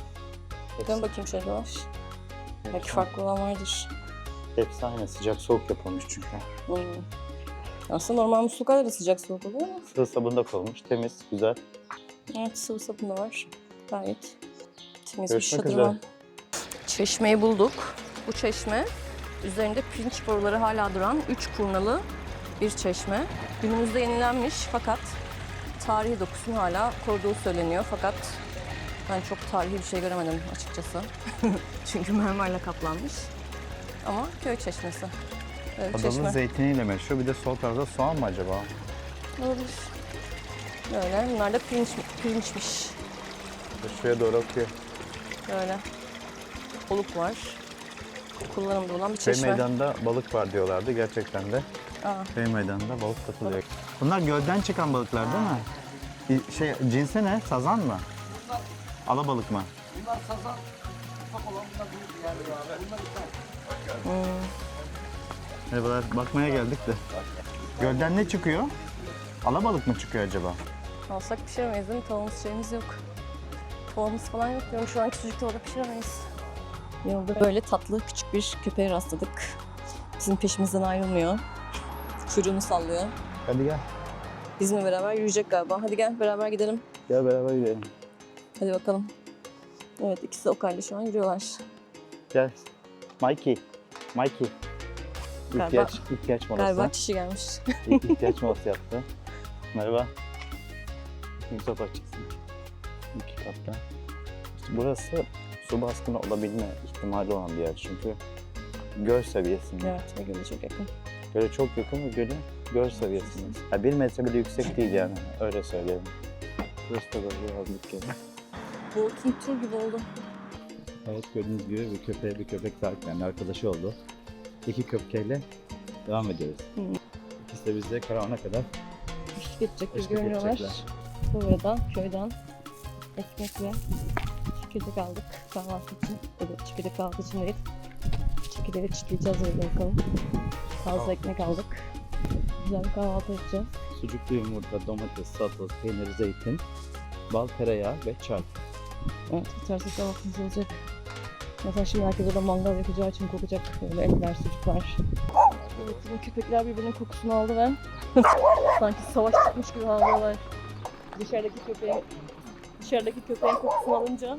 Dön bakayım şöyle dolaş. Belki farklı olan vardır. Hepsi aynı. Sıcak soğuk yapılmış çünkü. Hmm. Aslında normal musluklar da sıcak soğuk oluyor ama. Sıvı sabun da konulmuş. Temiz, güzel. Evet, sıvı sabun da var. Gayet temiz Görüşmek bir üzere. şadırvan. Çeşmeyi bulduk. Bu çeşme üzerinde pirinç boruları hala duran 3 kurnalı bir çeşme. Günümüzde yenilenmiş fakat tarihi dokusunu hala koruduğu söyleniyor. Fakat ben çok tarihi bir şey göremedim açıkçası. Çünkü mermerle kaplanmış. Ama köy çeşmesi. Böyle bir Adalı çeşme. zeytiniyle meşhur. Bir de sol tarafta soğan mı acaba? Olabilir. Böyle. Bunlar da pirinçmiş. Şuraya doğru akıyor. Böyle. Oluk var. Kullanımda olan bir Köy çeşme. meydanında balık var diyorlardı. Gerçekten de Aa, köy meydanında balık satılıyor. Bunlar gölden çıkan balıklar değil mi? Cinsi ne? Sazan mı? Alabalık mı? Merhabalar, bakmaya geldik de. Gölden ne çıkıyor? Alabalık mı çıkıyor acaba? alsak pişiremeyiz değil mi? Tavamız şeyimiz yok. Tavamız falan yok diyorum. Şu an küçücük tavada pişiremeyiz. Yolda böyle tatlı küçük bir köpeğe rastladık. Bizim peşimizden ayrılmıyor. Kuyruğunu sallıyor. Hadi gel. Bizimle beraber yürüyecek galiba. Hadi gel beraber gidelim. Gel beraber yürüyelim. Hadi bakalım. Evet, ikisi de Okay'la şu an yürüyorlar. Gel. Mikey. Mikey. Galiba- İhtiyaç molası. Galiba kişi gelmiş. İhtiyaç molası yaptı. Merhaba. Kimse çıksın. 2 katta. İşte burası su baskını olabilme ihtimali olan bir yer çünkü göl seviyesinde. Evet, ve göle çok yakın. Göle çok yakın ve göl seviyesinde. Ya 1 metre bile yüksek değil yani, öyle söyleyelim. Burası da böyle yazlık gibi. Bu tur gibi oldu. Evet, gördüğünüz gibi bir köpeğe bir köpek sahiplendi, arkadaşı oldu. 2 köpeğiyle devam ediyoruz. İkisi de bizde karavana kadar Eşlik edecek gibi eşlik görünüyorlar. edecekler. Buradan köyden ekmek ve çekirdek aldık kahvaltı için. Evet, çekirdek kahvaltı için değil. Çekirdeği çitleyeceğiz öyle bakalım. Taze ekmek aldık. Güzel bir kahvaltı edeceğiz. Sucuklu yumurta, domates, salatalık, peynir, zeytin, bal, tereyağı ve çay. Evet, bir tarzda kahvaltımız olacak. Mesela şimdi herkes orada mangal yapacağı için kokacak böyle etler, sucuklar. Evet, bu köpekler birbirinin kokusunu aldı ve sanki savaş çıkmış gibi havlıyorlar. Dışarıdaki köpeğin kokusunu alınca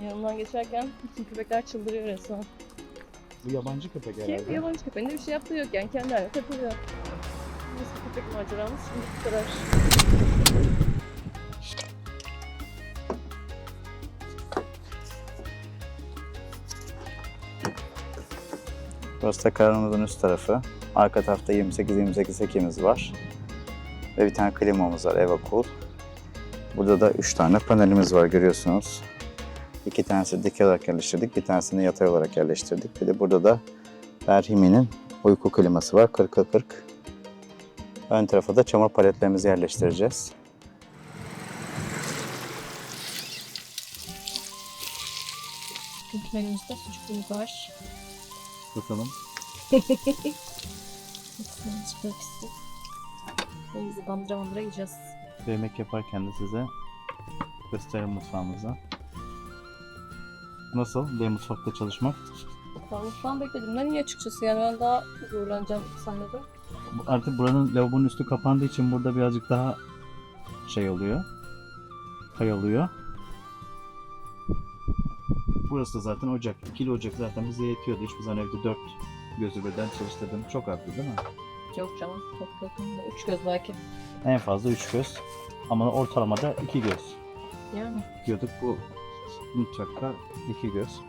yanından geçerken bütün köpekler çıldırıyor resmen. Bu yabancı köpek Ki herhalde. yabancı köpeğin de bir şey yaptığı yok yani kendi haline takılıyor. Neyse, köpek maceramız şimdi bu kadar. Burası da karavanımızın üst tarafı. Arka tarafta 28-28 sekimiz var. Ve bir tane klimamız var, EvaCool. Burada da 3 tane panelimiz var, görüyorsunuz. 2 tanesi dikey olarak yerleştirdik, bir tanesini yatay olarak yerleştirdik. Bir de burada da Erhimi'nin uyku kliması var, 40'a 40. Ön tarafa da çamur paletlerimizi yerleştireceğiz. Bugünkü menümüzde sucukluğumuz var. Bakalım. Çıkmak istedim. Elimizi bandıra bandıra yiyeceğiz. Yemek yaparken de size gösterelim mutfağımızı. Nasıl? Mutfakta çalışmak? Ben mutfağın beklediğimden iyi açıkçası. Yani ben daha zorlanacağım sahnede. Artık buranın lavabonun üstü kapandığı için burada birazcık daha şey oluyor. Kayalıyor. Burası da zaten ocak. İkili ocak zaten bize yetiyordu. Hiçbir zaman evde 4 gözü birden çalıştırdım. Çok azdı değil mi? Yok canım. Çok yakın. 3 göz belki. En fazla 3 göz. Ama ortalamada 2 göz Yani. diyorduk bu mutfakta 2 göz.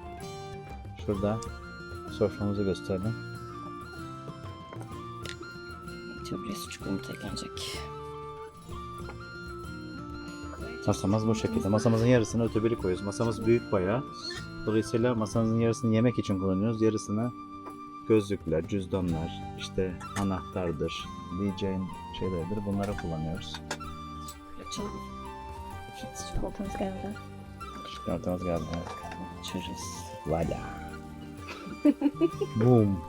Şurada soframızı gösterelim. Buraya sucuk yumurta eklenecek. Masamız bu şekilde. Masamızın yarısını öteberi koyuyoruz. Masamız büyük bayağı. Dolayısıyla masamızın yarısını yemek için kullanıyoruz. Yarısını gözlükler, cüzdanlar, işte anahtardır, diyeceğin şeylerdir. Bunlara kullanıyoruz. Açalım. Sucuk ortamız geldi. Ortamız geldi. Açıyoruz. Voila. Boom.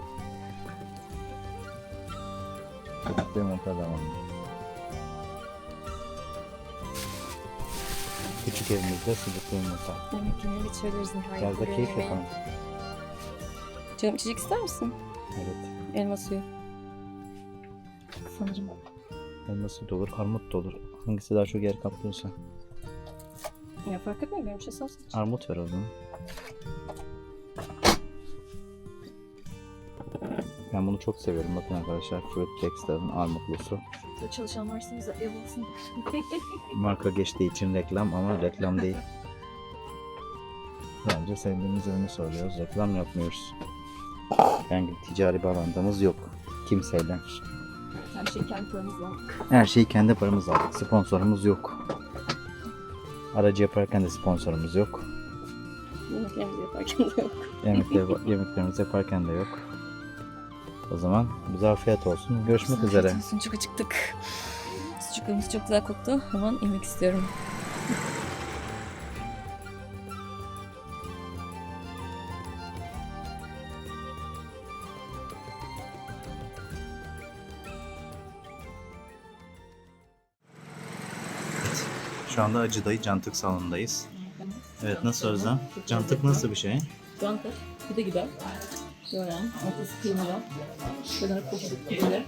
Sucuklu yumurta zamanı. Küçük evimizde sucuklu yumurta. Yemek yemeye geçebiliriz nihayet. Biraz da keyif Yemeğe. yapalım. Canım içecek ister misin? Evet. Elma suyu. Sanırım. Elma suyu da olur, armut da olur. Hangisi daha çok yer kaplıyorsa. Ya fark etmiyor benim şey salsa. Armut ver o zaman. Ben bunu çok seviyorum. Bakın arkadaşlar, Fruit Textile'ın armutlusu. Çalışan varsa bize ev olsun. Marka geçtiği için reklam ama reklam değil. Bence sevdiğimiz ürünü söylüyoruz. Reklam yapmıyoruz. Yani ticari bağlantımız yok. Kimseyle. Her şey kendi paramızla. Her şeyi kendi paramızla aldık. Sponsorumuz yok. Aracı yaparken de sponsorumuz yok. Yemeklerimizi yaparken de yok. Yemeklerimizi yaparken de yok. O zaman bize afiyet olsun. Görüşmek üzere. Afiyet olsun, çok acıktık. Sucuklarımız çok güzel koktu. Hemen yemek istiyorum. Şu anda Acıdayı Cantık salonundayız. Evet, nasıl Özlem? Cantık nasıl bir şey? Cantık, pide gibi. Böyle, ortası kıymalı. Şöyle koşup pideler.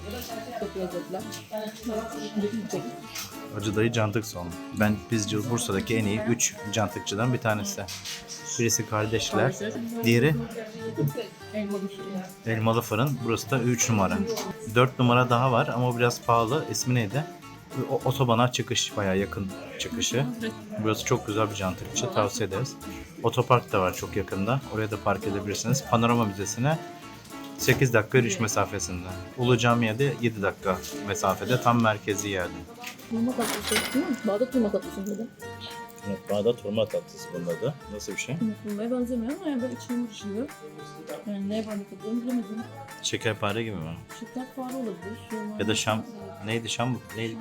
Çok lezzetli. Acıdayı Cantık salonu. Biz Bursa'daki en iyi 3 cantıkçıdan bir tanesi. Birisi kardeşler, diğeri Elmalı Fırın. Burası da 3 numara. 4 numara daha var ama o biraz pahalı. İsmi neydi? Otobana çıkış, bayağı yakın çıkışı. Burası çok güzel bir cantıkçı, tavsiye ederiz. Otopark da var çok yakında. Oraya da park edebilirsiniz. Panorama Müzesi'ne 8 dakika yürüyüş mesafesinde. Ulu Cami'ye de 7 dakika mesafede, tam merkezi yerde. Hurma tatlısı değil mi? Bağdat hurma tatlısı burada. Evet, Bağdat hurma tatlısı bunun adı. Nasıl bir şey? Hurmaya benzemiyor ama yani böyle içine uğraşılıyor. Yani neye bağlı bilemedim. Şekerpare gibi mi? Şekerpare olabilir. Hurma. Ya da şam... Neydi şam? Neydi?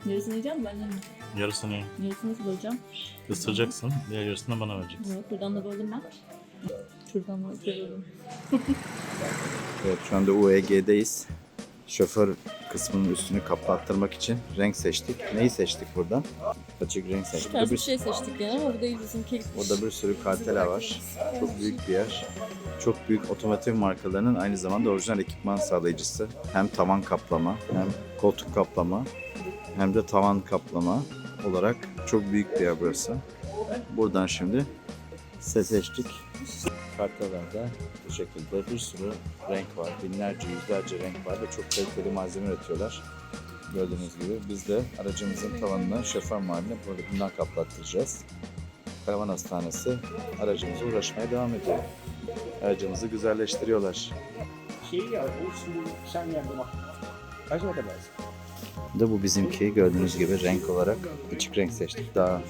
Yarısını yiyeceğim ben yemeyeyim. Yarısını Yarısını nasıl böleceğim? ısıracaksın, diğer yarısını bana vereceksin. Evet, buradan da böldüm ben. Şuradan da böldüm. Evet, şu anda UEG'deyiz. Şoför kısmının üstünü kaplattırmak için renk seçtik. Neyi seçtik buradan? Açık renk seçtik. Ters bir şey seçtik yani ama burada yüzün keyifli. Burada bir sürü kartela var. Çok büyük bir yer. Çok büyük otomotiv markalarının aynı zamanda orijinal ekipman sağlayıcısı. Hem tavan kaplama, hem koltuk kaplama, hem de tavan kaplama olarak çok büyük bir yer burası. Buradan şimdi seçtik. Kartlarda bu şekilde bir sürü renk var. Binlerce, yüzlerce renk var ve çok kaliteli malzeme üretiyorlar. Gördüğünüz gibi biz de aracımızın tavanına, şoför mahalline böyle bundan kaplattıracağız. Karavan Hastanesi aracımıza uğraşmaya devam ediyor. Aracımızı güzelleştiriyorlar. şeyi ya, o şimdi sen yardım bak. Acaba da lazım. Da bu bizimki gördüğünüz gibi renk olarak açık renk seçtik daha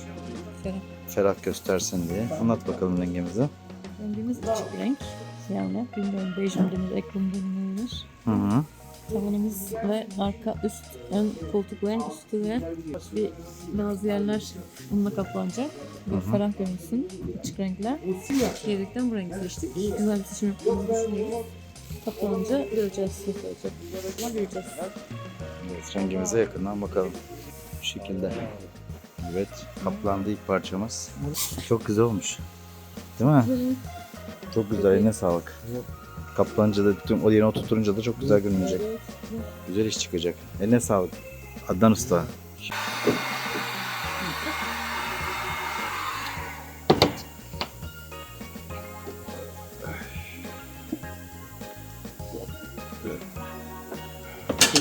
Ferah. ferah göstersin diye. Anlat bakalım rengimizi. Rengimiz açık renk. Yani bilmiyorum bej mi denir, ekru mu denir. Hı hı. Tavanımız ve arka üst ön koltukların üstü ve bazı yerler bununla kaplanacak. Bir ferah görünsün açık renkler. Diyerekten bu rengi seçtik. Güzel bir seçim yaptığımızı düşünüyoruz. Kaplanınca göreceğiz nasıl olacak. Ama göreceğiz. Evet, rengimize yakından bakalım. Bu şekilde. Evet, kaplandı ilk parçamız. Çok güzel olmuş. Değil mi? Çok güzel, eline sağlık. Kaplanınca da tüm o yerine oturtunca da çok güzel görünecek. Güzel iş çıkacak. Eline sağlık. Adnan Usta.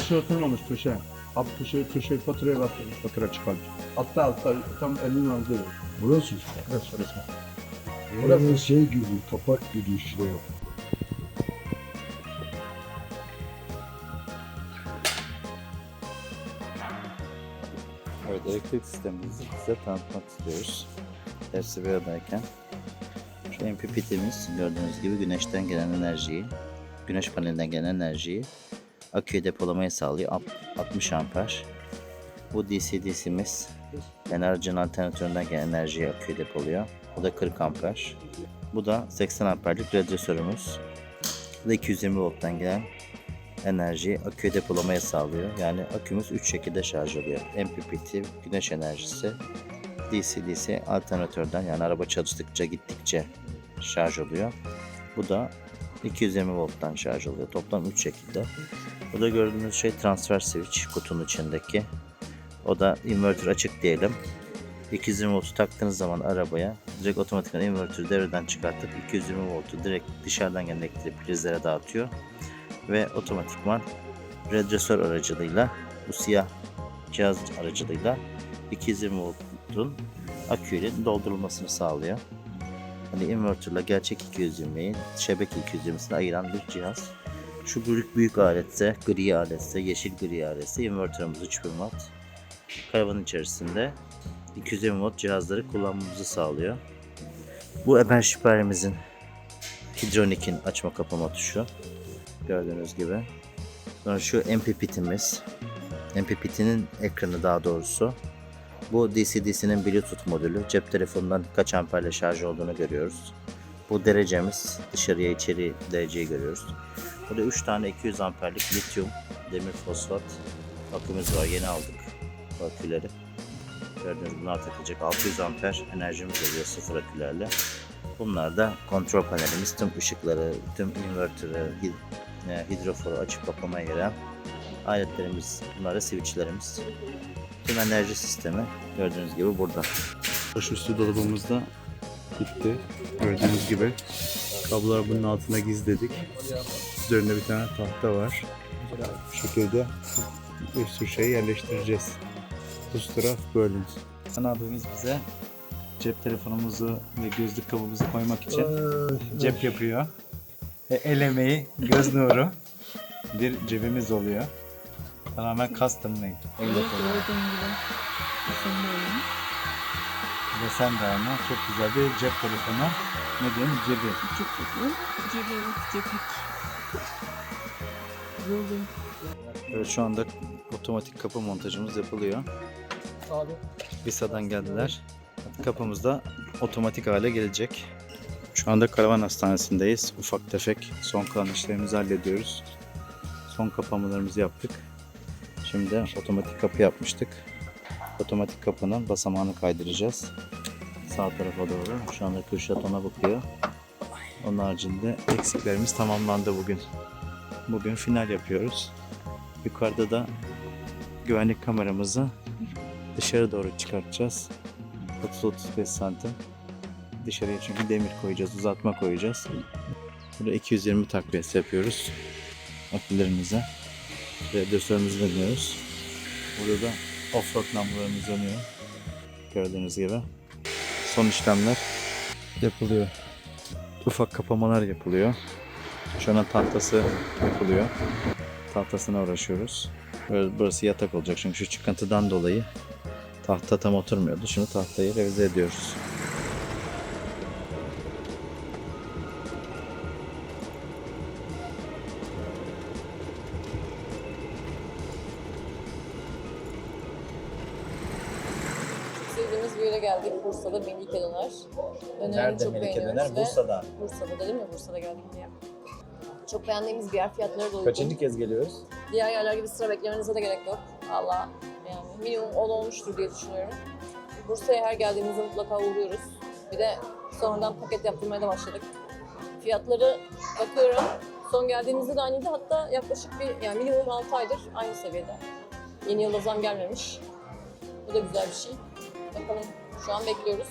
Köşe oturmamış köşe. Abi köşe faturaya bastırdı. Fatura çıkardı. Altta tam elinin aldığı. Burası işte. Burası. Burası şey gibi, kapak gibi işte. Evet, elektrik sistemimizi size tanıtmak istiyoruz. Hepsi bir aradayken. Şu MPPT'miz gördüğünüz gibi güneşten gelen enerjiyi, güneş panelinden gelen enerjiyi aküye depolamaya sağlıyor. 60 amper. Bu DC-DC'miz enerjinin alternatöründen gelen enerjiyi aküye depoluyor. Bu da 40 amper. Bu da 80 amperlik radyatörümüz. Bu da 220 volttan gelen enerjiyi aküye depolamaya sağlıyor. Yani akümüz 3 şekilde şarj oluyor. MPPT güneş enerjisi, DC-DC alternatörden yani araba çalıştıkça gittikçe şarj oluyor. Bu da 220 volttan şarj oluyor. Toplam 3 şekilde. Bu da gördüğünüz şey transfer switch kutunun içindeki. O da inverter açık diyelim. 220 voltu taktığınız zaman arabaya direkt otomatikman invertörü devreden çıkartıp 220 voltu direkt dışarıdan gelen elektriği prizlere dağıtıyor. Ve otomatikman radyatör aracılığıyla bu siyah cihaz aracılığıyla 220 voltun aküyle doldurulmasını sağlıyor. Hani inverterle gerçek 220'yi şebeke 220'sini ayıran bir cihaz. Şu büyük aletse, gri aletse, yeşil gri aletse inverterimiz 3000 watt. Karavanın içerisinde 220 watt cihazları kullanmamızı sağlıyor. Bu Ebenspire'imizin Hidronik'in açma kapama tuşu. Gördüğünüz gibi. Sonra şu MPPT'miz. MPPT'nin ekranı daha doğrusu. Bu DC-DC'nin Bluetooth modülü. Cep telefonundan kaç amperle şarj olduğunu görüyoruz. Bu derecemiz. Dışarıya içeri dereceyi görüyoruz. Burada 3 tane 200 amperlik lityum demir fosfat akümüz var. Yeni aldık bu aküleri. Gördüğünüz bunlar takılacak. 600 amper enerjimiz oluyor sıfır akülerle. Bunlar da kontrol panelimiz. Tüm ışıkları, tüm inverter'ı, hidroforu açıp kapamaya yarayan aletlerimiz. Bunlar da switchlerimiz. Tüm enerji sistemi gördüğünüz gibi burada. Başüstü dolabımız da bitti. Gördüğünüz gibi kabloları bunun altına gizledik. Üzerinde bir tane tahta var. Bu şekilde bir sürü şey yerleştireceğiz. Üst taraf böyle. Hasan abimiz bize cep telefonumuzu ve gözlük kabımızı koymak için cep yapıyor. El emeği, göz nuru bir cebimiz oluyor. Tamamen custom made. El yapımı. Desen de ama çok güzel bir cep telefonu. Ne diyeyim? Cebi. Çok tatlı. Cepik. Rolling. Evet, şu anda otomatik kapı montajımız yapılıyor. Visa'dan geldiler. Kapımız da otomatik hale gelecek. Şu anda karavan hastanesindeyiz. Ufak tefek son kalan işlerimizi hallediyoruz. Son kapamalarımızı yaptık. Şimdi otomatik kapı yapmıştık. Otomatik kapının basamağını kaydıracağız. Sağ tarafa doğru. Şu anda Kürşat ona bakıyor. Onun haricinde eksiklerimiz tamamlandı bugün. Bugün final yapıyoruz. Yukarıda da güvenlik kameramızı dışarı doğru çıkartacağız. 30-35 santim. Dışarıya çünkü demir koyacağız, uzatma koyacağız. Burada 220 takviyesi yapıyoruz. Akülerimize. Radyatörümüzü dönüyoruz. Burada da offroad lambalarımız yanıyor. Gördüğünüz gibi. Son işlemler yapılıyor. Ufak kapamalar yapılıyor. Şu an tahtası yapılıyor. Tahtasına uğraşıyoruz. Burası yatak olacak çünkü şu çıkıntıdan dolayı tahta tam oturmuyordu. Şimdi tahtayı revize ediyoruz. Sevdiğimiz bir yere geldik. Bursa'da Melike Döner. Dönerini Nerede çok Melike beğeniyoruz Döner? ve- Bursa'da. Bursa'da dedim ya, Bursa'da geldik diye. Çok beğendiğimiz bir yer, fiyatları da uygun. Kaçıncı kez geliyoruz? Diğer yerler gibi sıra beklemenize de gerek yok. Valla yani minimum 10 olmuştur diye düşünüyorum. Bursa'ya her geldiğimizde mutlaka uğruyoruz. Bir de sonradan paket yaptırmaya da başladık. Fiyatları bakıyorum. Son geldiğimizde de aynıydı. Hatta yaklaşık yani minimum 6 aydır aynı seviyede. Yeni yılda zam gelmemiş. Bu da güzel bir şey. Bakalım, şu an bekliyoruz.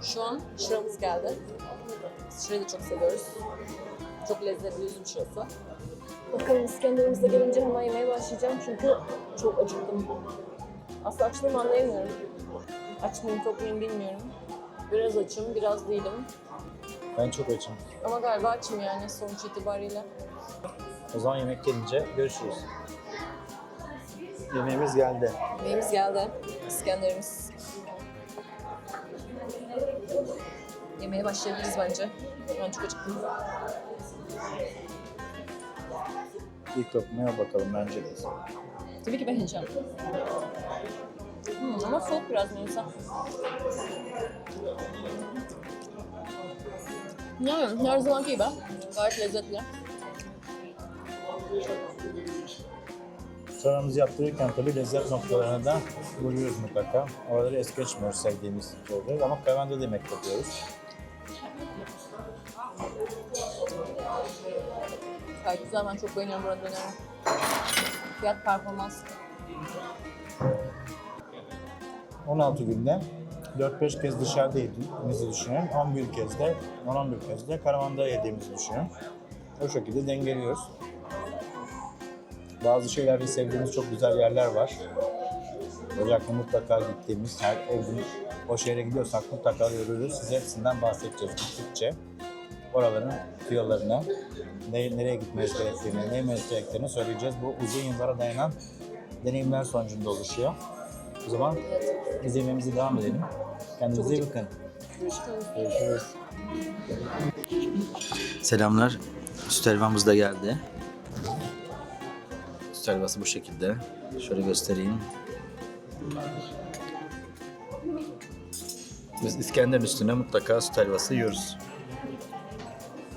Şu an şıramız geldi. Biz şırayı da çok seviyoruz. Çok lezzetli üzüm şırası. Bakalım İskender'imiz de gelince hemen yemeye başlayacağım çünkü çok acıktım. Aslında açlığımı anlayamıyorum. Aç mıyım, tok muyum bilmiyorum. Biraz açım, biraz değilim. Ben çok açım. Ama galiba açım yani sonuç itibariyle. O zaman yemek gelince görüşürüz. Yemeğimiz geldi. Yemeğimiz geldi. İskender'imiz. Yemeğe başlayabiliriz bence. Ben çok acıktım. İlk lokmaya bakalım bence de. Tabii ki ben yiyeceğim. Ama soğuk biraz neyse. Yani her zamanki gibi gayet lezzetli. Sıramızı yaptırırken tabii lezzet noktalarına da vuruyoruz mutlaka. Oraları es geçmiyoruz sevdiğimiz şeyleri ama karavanda da yemek yapıyoruz. Gayet güzel, ben çok beğeniyorum buranın dönerini. Fiyat performans. 16 günde 4-5 kez dışarıda yediğimizi düşünün. 11 kez de, 11 kez de karavanda yediğimizi düşünün. O şekilde dengeliyoruz. Bazı şeylerde sevdiğimiz çok güzel yerler var. Özellikle mutlaka gittiğimiz, her gün o şehre gidiyorsak mutlaka görürüz. Size hepsinden bahsedeceğiz gittikçe. Oraların tüyolarını, nereye gitmemiz gerektiğini, ne yememiz gerektiğini söyleyeceğiz. Bu uzun yıllara dayanan deneyimler sonucunda oluşuyor. O zaman biz yemeğimize devam edelim. Kendinize iyi bakın. Görüşürüz. Selamlar. Süt helvamız da geldi. Süt helvası bu şekilde. Şöyle göstereyim. Biz İskender'in üstüne mutlaka süt helvası yiyoruz.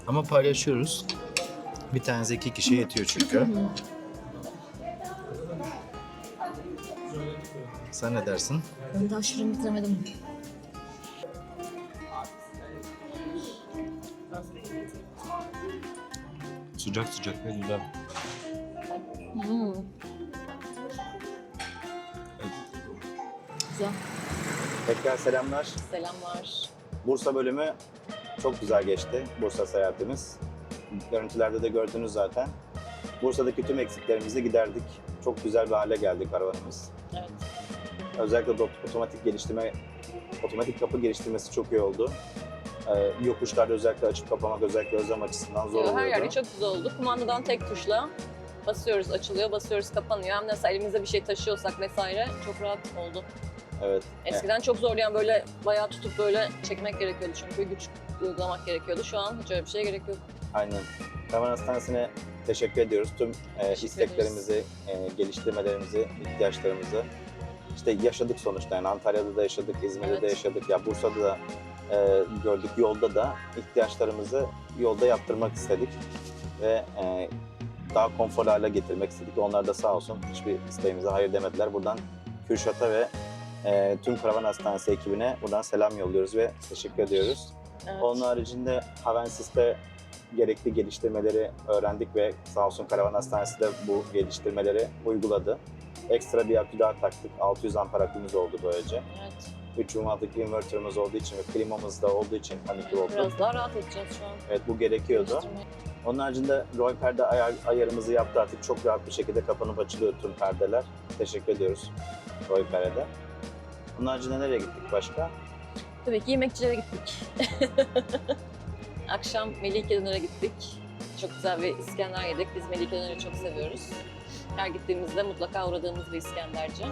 Ama paylaşıyoruz. Bir tanesi 2 kişiye yetiyor çünkü. Sen ne dersin? Ben daha şırımı bitiremedim. Sıcak sıcak ve güzel. Güzel. Tekrar selamlar. Selamlar. Bursa bölümü çok güzel geçti. Bursa seyahatimiz. Görüntülerde de gördünüz zaten. Bursa'daki tüm eksiklerimizi giderdik. Çok güzel bir hale geldi karavanımız. Evet. Özellikle de otomatik kapı geliştirmesi çok iyi oldu. Yokuşlarda özellikle açıp kapamak, özellikle özlem açısından zor oluyordu. Her yerde çok güzel oldu. Kumandadan tek tuşla basıyoruz, açılıyor, basıyoruz, kapanıyor. Hem de mesela elimizde bir şey taşıyorsak vesaire çok rahat oldu. Evet. Eskiden çok zorlayan, böyle bayağı tutup böyle çekmek gerekiyordu çünkü güç uygulamak gerekiyordu. Şu an hiç öyle bir şeye gerek yok. Aynen. Karavan Hastanesi'ne teşekkür ediyoruz. Tüm isteklerimizi, geliştirmelerimizi, ihtiyaçlarımızı işte yaşadık sonuçta. Yani Antalya'da da yaşadık, İzmir'de de yaşadık. Ya Bursa'da da gördük. Yolda da ihtiyaçlarımızı yolda yaptırmak istedik ve daha konforlu hale getirmek istedik. Onlar da sağ olsun hiçbir isteğimize hayır demediler. Buradan Kürşat'a ve tüm Karavan Hastanesi ekibine buradan selam yolluyoruz ve teşekkür ediyoruz. Evet. Onun haricinde Havensis'te gerekli geliştirmeleri öğrendik ve sağ olsun Karavan Hastanesi de bu geliştirmeleri uyguladı. Ekstra bir akü daha taktık. 600 amper akümüz oldu böylece. Evet. 3 wattlık inverterımız olduğu için ve klimamız da olduğu için 12 voltluk. Biraz daha rahat edeceğiz şu an. Evet, bu gerekiyordu. Geliştirmeyi. Onun haricinde Roy perde ayarımızı yaptı, artık çok rahat bir şekilde kapanıp açılıyor tüm perdeler. Teşekkür ediyoruz Roy Perde. Onun haricinde nereye gittik başka? Tabii ki yemekçilere gittik. Akşam Melike Döner'e gittik. çok güzel bir İskender yedik. Biz Melike Döner'i çok seviyoruz. Her gittiğimizde mutlaka uğradığımız bir İskenderci.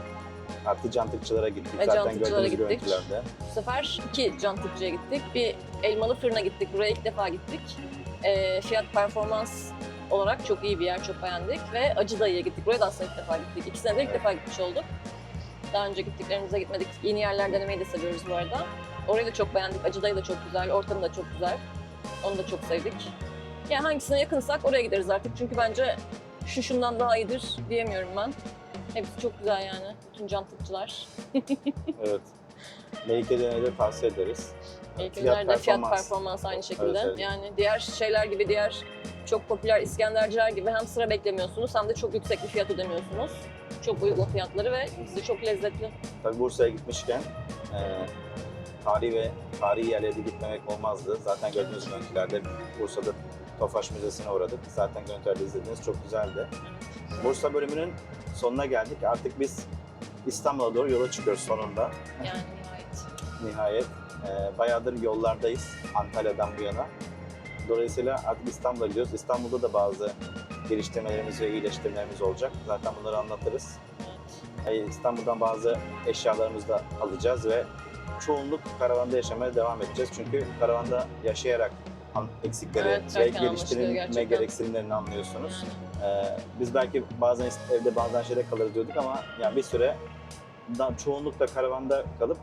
Artı cantıkçılara gittik. Ve Zaten cantıkçılara gördüğünüz gittik. görüntülerde. Bu sefer 2 cantıkçıya gittik. Bir elmalı fırına gittik. Buraya ilk defa gittik. Fiyat performans olarak çok iyi bir yer, çok beğendik. Ve Acı Dayı'ya gittik. Buraya da aslında ilk defa gittik. İkisine de ilk defa gitmiş olduk. Daha önce gittiklerimize gitmedik. Yeni yerler denemeyi de seviyoruz bu arada. Orayı da çok beğendik. Acı Dayı da çok güzel, ortamı da çok güzel. Onu da çok sevdik. Yani hangisine yakınsak oraya gideriz artık. Çünkü bence şundan daha iyidir diyemiyorum ben. Hepsi çok güzel yani. Bütün cantıkçılar. Evet. Melike Döner'i de tavsiye ederiz. Fiyat performans aynı şekilde. Evet, evet. Yani diğer şeyler gibi, diğer çok popüler İskenderciler gibi hem sıra beklemiyorsunuz hem de çok yüksek bir fiyat ödemiyorsunuz. Çok uygun fiyatları ve ikisi çok lezzetli. Tabii Bursa'ya gitmişken tarihi yerlere de gitmemek olmazdı. Zaten gördüğünüz görüntülerde Bursa'da Tofaş Müzesi'ne uğradık. Zaten görüntülerde izlediğiniz çok güzeldi. Bursa bölümünün sonuna geldik. Artık biz İstanbul'a doğru yola çıkıyoruz sonunda. Yani nihayet. Nihayet. Bayağıdır yollardayız Antalya'dan bu yana. Dolayısıyla artık İstanbul'a gidiyoruz. İstanbul'da da bazı geliştirmelerimiz ve iyileştirmelerimiz olacak. Zaten bunları anlatırız. İstanbul'dan bazı eşyalarımızı da alacağız ve çoğunluk karavanda yaşamaya devam edeceğiz. Çünkü karavanda yaşayarak eksikleri Evet, ve erken anlaşılıyor geliştirilme gerçekten. gereksinimlerini anlıyorsunuz. Biz belki bazen evde bazen şeyde kalırız diyorduk ama yani bir süre çoğunlukla karavanda kalıp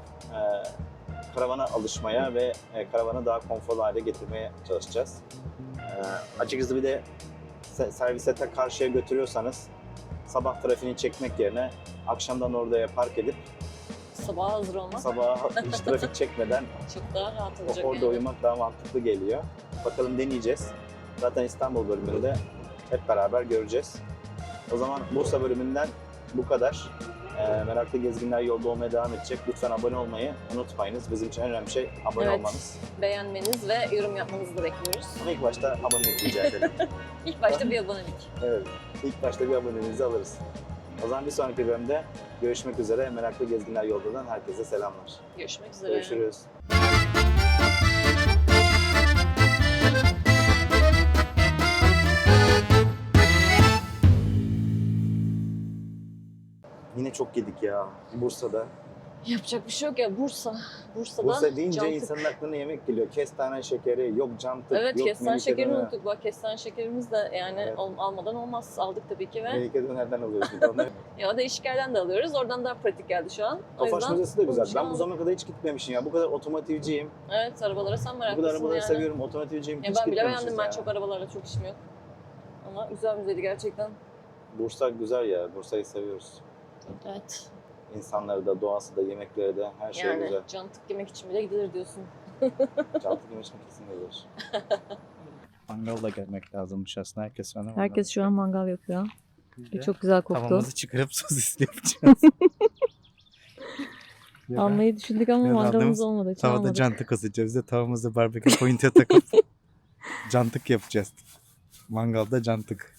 karavana alışmaya ve karavanı daha konforlu hale getirmeye çalışacağız. Açıkçası bir de servise karşıya götürüyorsanız sabah trafiğini çekmek yerine akşamdan oraya park edip Sabaha hazır olmak sabaha hiç trafik çekmeden çok daha rahat olacak. orada yani. uyumak daha mantıklı geliyor. Bakalım deneyeceğiz. Zaten İstanbul bölümünde hep beraber göreceğiz. O zaman Bursa bölümünden bu kadar. Meraklı gezginler yolda olmaya devam edecek. Lütfen abone olmayı unutmayınız. Bizim için en önemli şey abone Evet. olmanız. Beğenmeniz ve yorum yapmanızı da bekliyoruz. Ama ilk başta abonelik rica edelim. İlk başta bir abonelik. Evet. İlk başta bir aboneliğinizi alırız. O zaman bir sonraki bölümde görüşmek üzere. Meraklı gezginler yoldadan herkese selamlar. Görüşmek üzere. Görüşürüz. Yine çok yedik ya Bursa'da. Yapacak bir şey yok ya, Bursa'da Bursa deyince cantık. insanın aklına yemek geliyor. Kestane şekeri, yok cantık, Evet, yok kestane Melike şekerini döner. unuttuk. Bak kestane şekerimiz de yani Evet. almadan olmaz. Aldık tabii ki ve Melike dönerden alıyoruz bir de onu. ya değişik yerden de alıyoruz. Oradan daha pratik geldi şu an. O Tofaş yüzden Müzesi de güzel. bunu Ben bu aldık. zamana kadar hiç gitmemişim ya. Bu kadar otomotivciyim. Evet, arabalara sen Bu meraklısın kadar arabaları yani. seviyorum. Otomotivciyim. Ya Hiç ben bile gitmemişiz beğendim, ben ya. çok arabalarla çok işim yok. Ama güzel müzeydi gerçekten. Bursa güzel ya. Bursa'yı seviyoruz. Evet. İnsanları da, doğası da, yemekleri de her şey Yani güzel. cantık yemek için bile gidilir diyorsun. Cantık yemek için kesin gelir. Mangalda gelmek lazımmış aslında. Herkes şu an Herkes şu an mangal yapıyor. Biz de Çok güzel koktu. tavamızı çıkarıp sosisli yapacağız. Ya da Almayı düşündük ama Ya da mangalımız aldığımız olmadı. Hiç tavada almadık. cantık asacağız. Biz de tavamızı barbekü pointe takıp cantık yapacağız. Mangalda cantık.